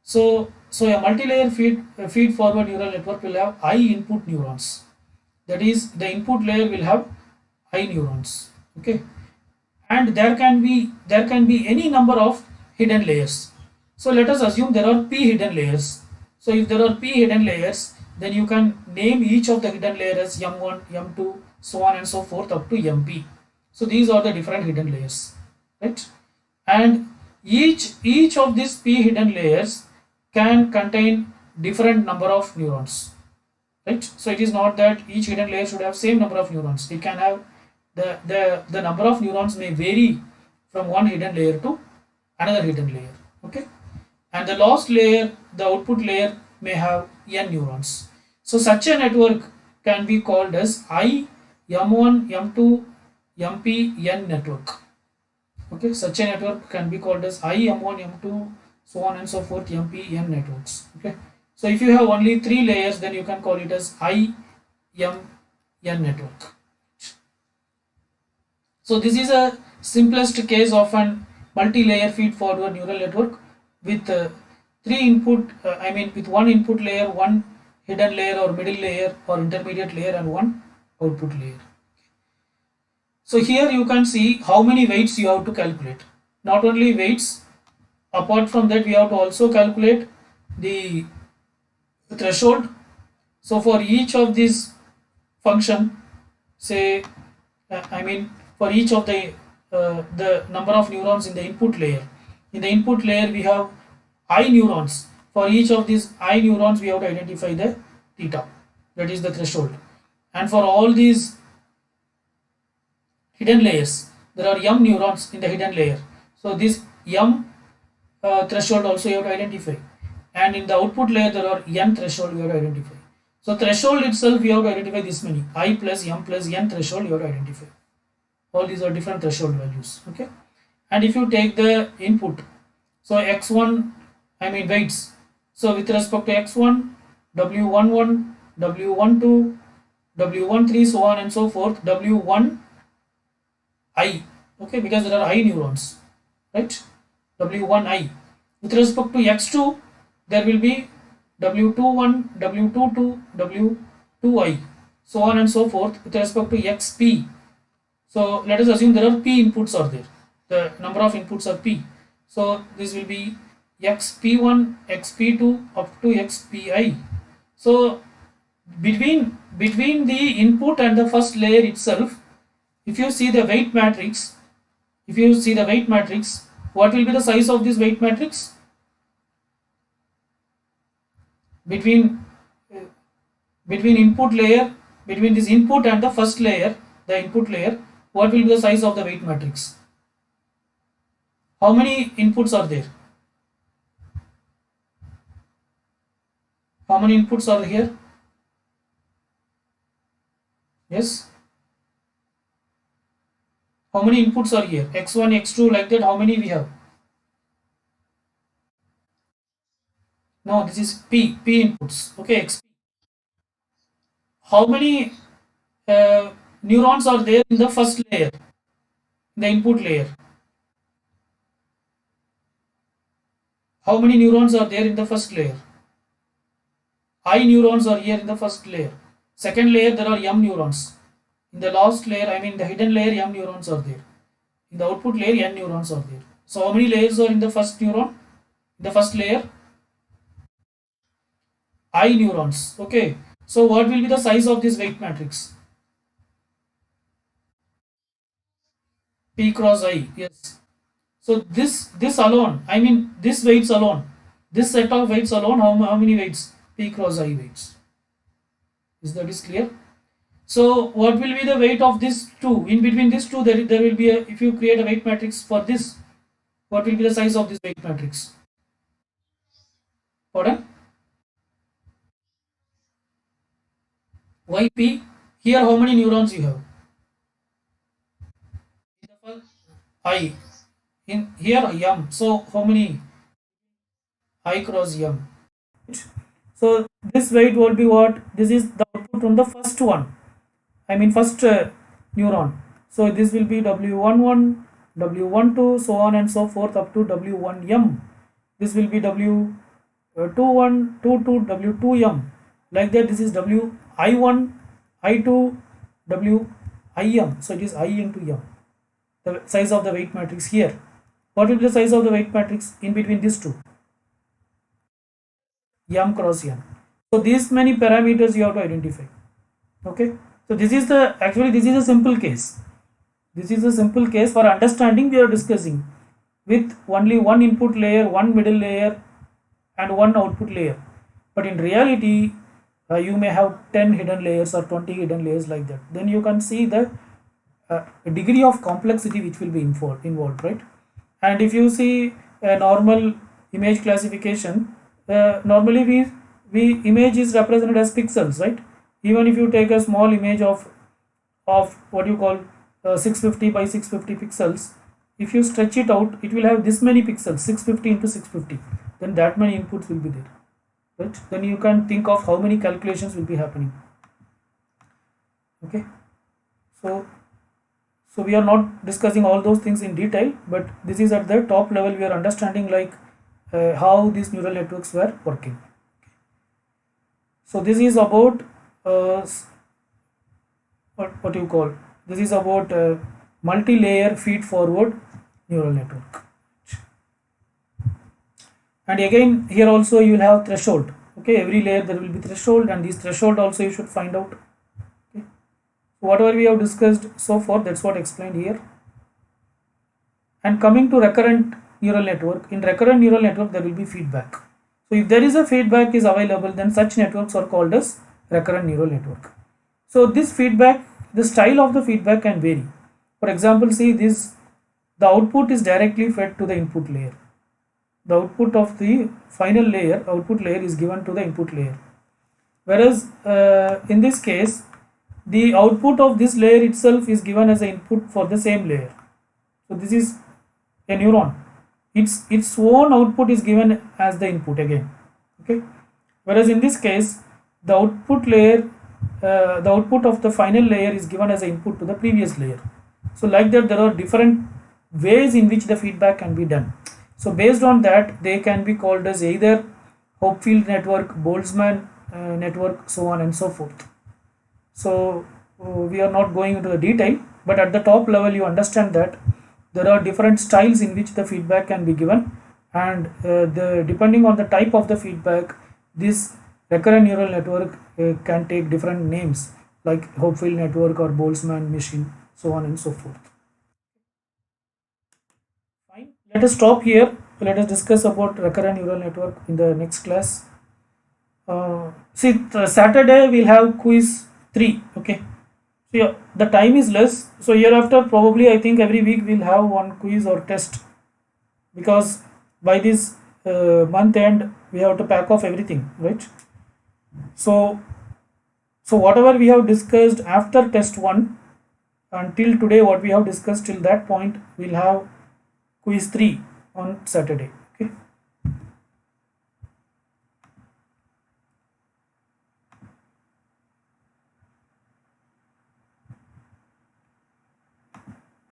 So a multi-layer feed-forward neural network will have I input neurons. That is, the input layer will have I neurons, okay, and there can be any number of hidden layers. So let us assume there are p hidden layers. So if there are p hidden layers, then you can name each of the hidden layers as m1, m2, so on and so forth up to mp. So these are the different hidden layers, right? And each of these p hidden layers can contain different number of neurons, right? So it is not that each hidden layer should have same number of neurons. It can have the number of neurons may vary from one hidden layer to another hidden layer, okay, and the last layer, the output layer, may have n neurons. So such a network can be called as I m1 m2 mp n network. Okay, such a network can be called as I m1 m2 so on and so forth mp n networks. Okay, so if you have only 3 layers, then you can call it as I m n network. So this is a simplest case of an multi-layer feed-forward neural network with three input, with one input layer, one hidden layer or middle layer or intermediate layer, and one output layer. So here you can see how many weights you have to calculate. Not only weights, apart from that we have to also calculate the threshold. So for each of these function, say for each of the number of neurons in the input layer. In the input layer we have I neurons. For each of these I neurons we have to identify the theta, that is the threshold. And for all these hidden layers, there are m neurons in the hidden layer. So this m threshold also you have to identify. And in the output layer there are n threshold you have to identify. So threshold itself you have to identify this many, I plus m plus n threshold you have to identify. All these are different threshold values, okay. And if you take the input, so x1, weights, so with respect to x1, w11, w12, W13, so on and so forth, W1I, okay, because there are I neurons, right? W1I. With respect to X2, there will be W21, W22, W2I, so on and so forth with respect to XP. So let us assume there are P inputs are there. The number of inputs are P. So this will be XP1, XP2 up to XPI. So between the input and the first layer itself, if you see the weight matrix, what will be the size of this weight matrix? Between between input layer, between this input and the first layer, the input layer, what will be the size of the weight matrix? How many inputs are there? How many inputs are here? Yes. How many inputs are here? X1, X2, like that. How many we have? No, this is P inputs. Okay, XP. How many neurons are there in the first layer, the input layer? How many neurons are there in the first layer? I neurons are here in the first layer. Second layer, there are M neurons. In the last layer, I mean the hidden layer, M neurons are there. In the output layer, N neurons are there. So how many layers are in the first neuron? In the first layer, I neurons. Okay. So what will be the size of this weight matrix? P cross I. Yes. So this alone, I mean this weights alone, this set of weights alone, how many weights? P cross I weights. Is that is clear? So what will be the weight of this two? In between these two, there will be a, if you create a weight matrix for this, what will be the size of this weight matrix? Pardon? Why P? Here how many neurons you have? In the first, I. In here M. So how many? I cross M. So this weight will be what? This is the output from the first one. I mean first neuron. So this will be W11, W12, so on and so forth up to W1M. This will be W21, 22, W2M. Like that, this is WI1, I2, WIM. So it is I into M. The size of the weight matrix here. What will be the size of the weight matrix in between these two? M cross N. So these many parameters you have to identify. Okay. So this is a simple case. This is a simple case for understanding we are discussing with only one input layer, one middle layer and one output layer. But in reality, you may have 10 hidden layers or 20 hidden layers like that. Then you can see the degree of complexity which will be involved, right? And if you see a normal image classification, normally we image is represented as pixels, right? Even if you take a small image of what you call 650 by 650 pixels, if you stretch it out, it will have this many pixels, 650 into 650. Then that many inputs will be there, right? Then you can think of how many calculations will be happening. Okay, so we are not discussing all those things in detail, but this is at the top level we are understanding like how these neural networks were working. So this is about what you call, this is about multi-layer feed-forward neural network. And again here also you will have threshold. Okay, every layer there will be threshold, and this threshold also you should find out. Okay. So whatever we have discussed so far, that's what explained here. And coming to recurrent neural network, in recurrent neural network there will be feedback. So if there is a feedback is available, then such networks are called as recurrent neural network. So this feedback, the style of the feedback can vary. For example, see this, the output is directly fed to the input layer. The output of the final layer, output layer is given to the input layer. Whereas in this case, the output of this layer itself is given as an input for the same layer. So this is a neuron. Its own output is given as the input again. Okay. Whereas in this case, the output layer the output of the final layer is given as an input to the previous layer. So like that, there are different ways in which the feedback can be done. So based on that, they can be called as either Hopfield network, Boltzmann network, so on and so forth. So we are not going into the detail, but at the top level you understand that there are different styles in which the feedback can be given, and depending on the type of the feedback, this recurrent neural network can take different names like Hopfield network or Boltzmann machine, so on and so forth. Fine. Let us stop here. Let us discuss about recurrent neural network in the next class. Saturday we'll have quiz 3. Okay. So yeah, the time is less. So hereafter probably I think every week we'll have one quiz or test, because by this month end we have to pack off everything, right? So whatever we have discussed after test 1 until today, what we have discussed till that point, we'll have quiz 3 on Saturday. Okay.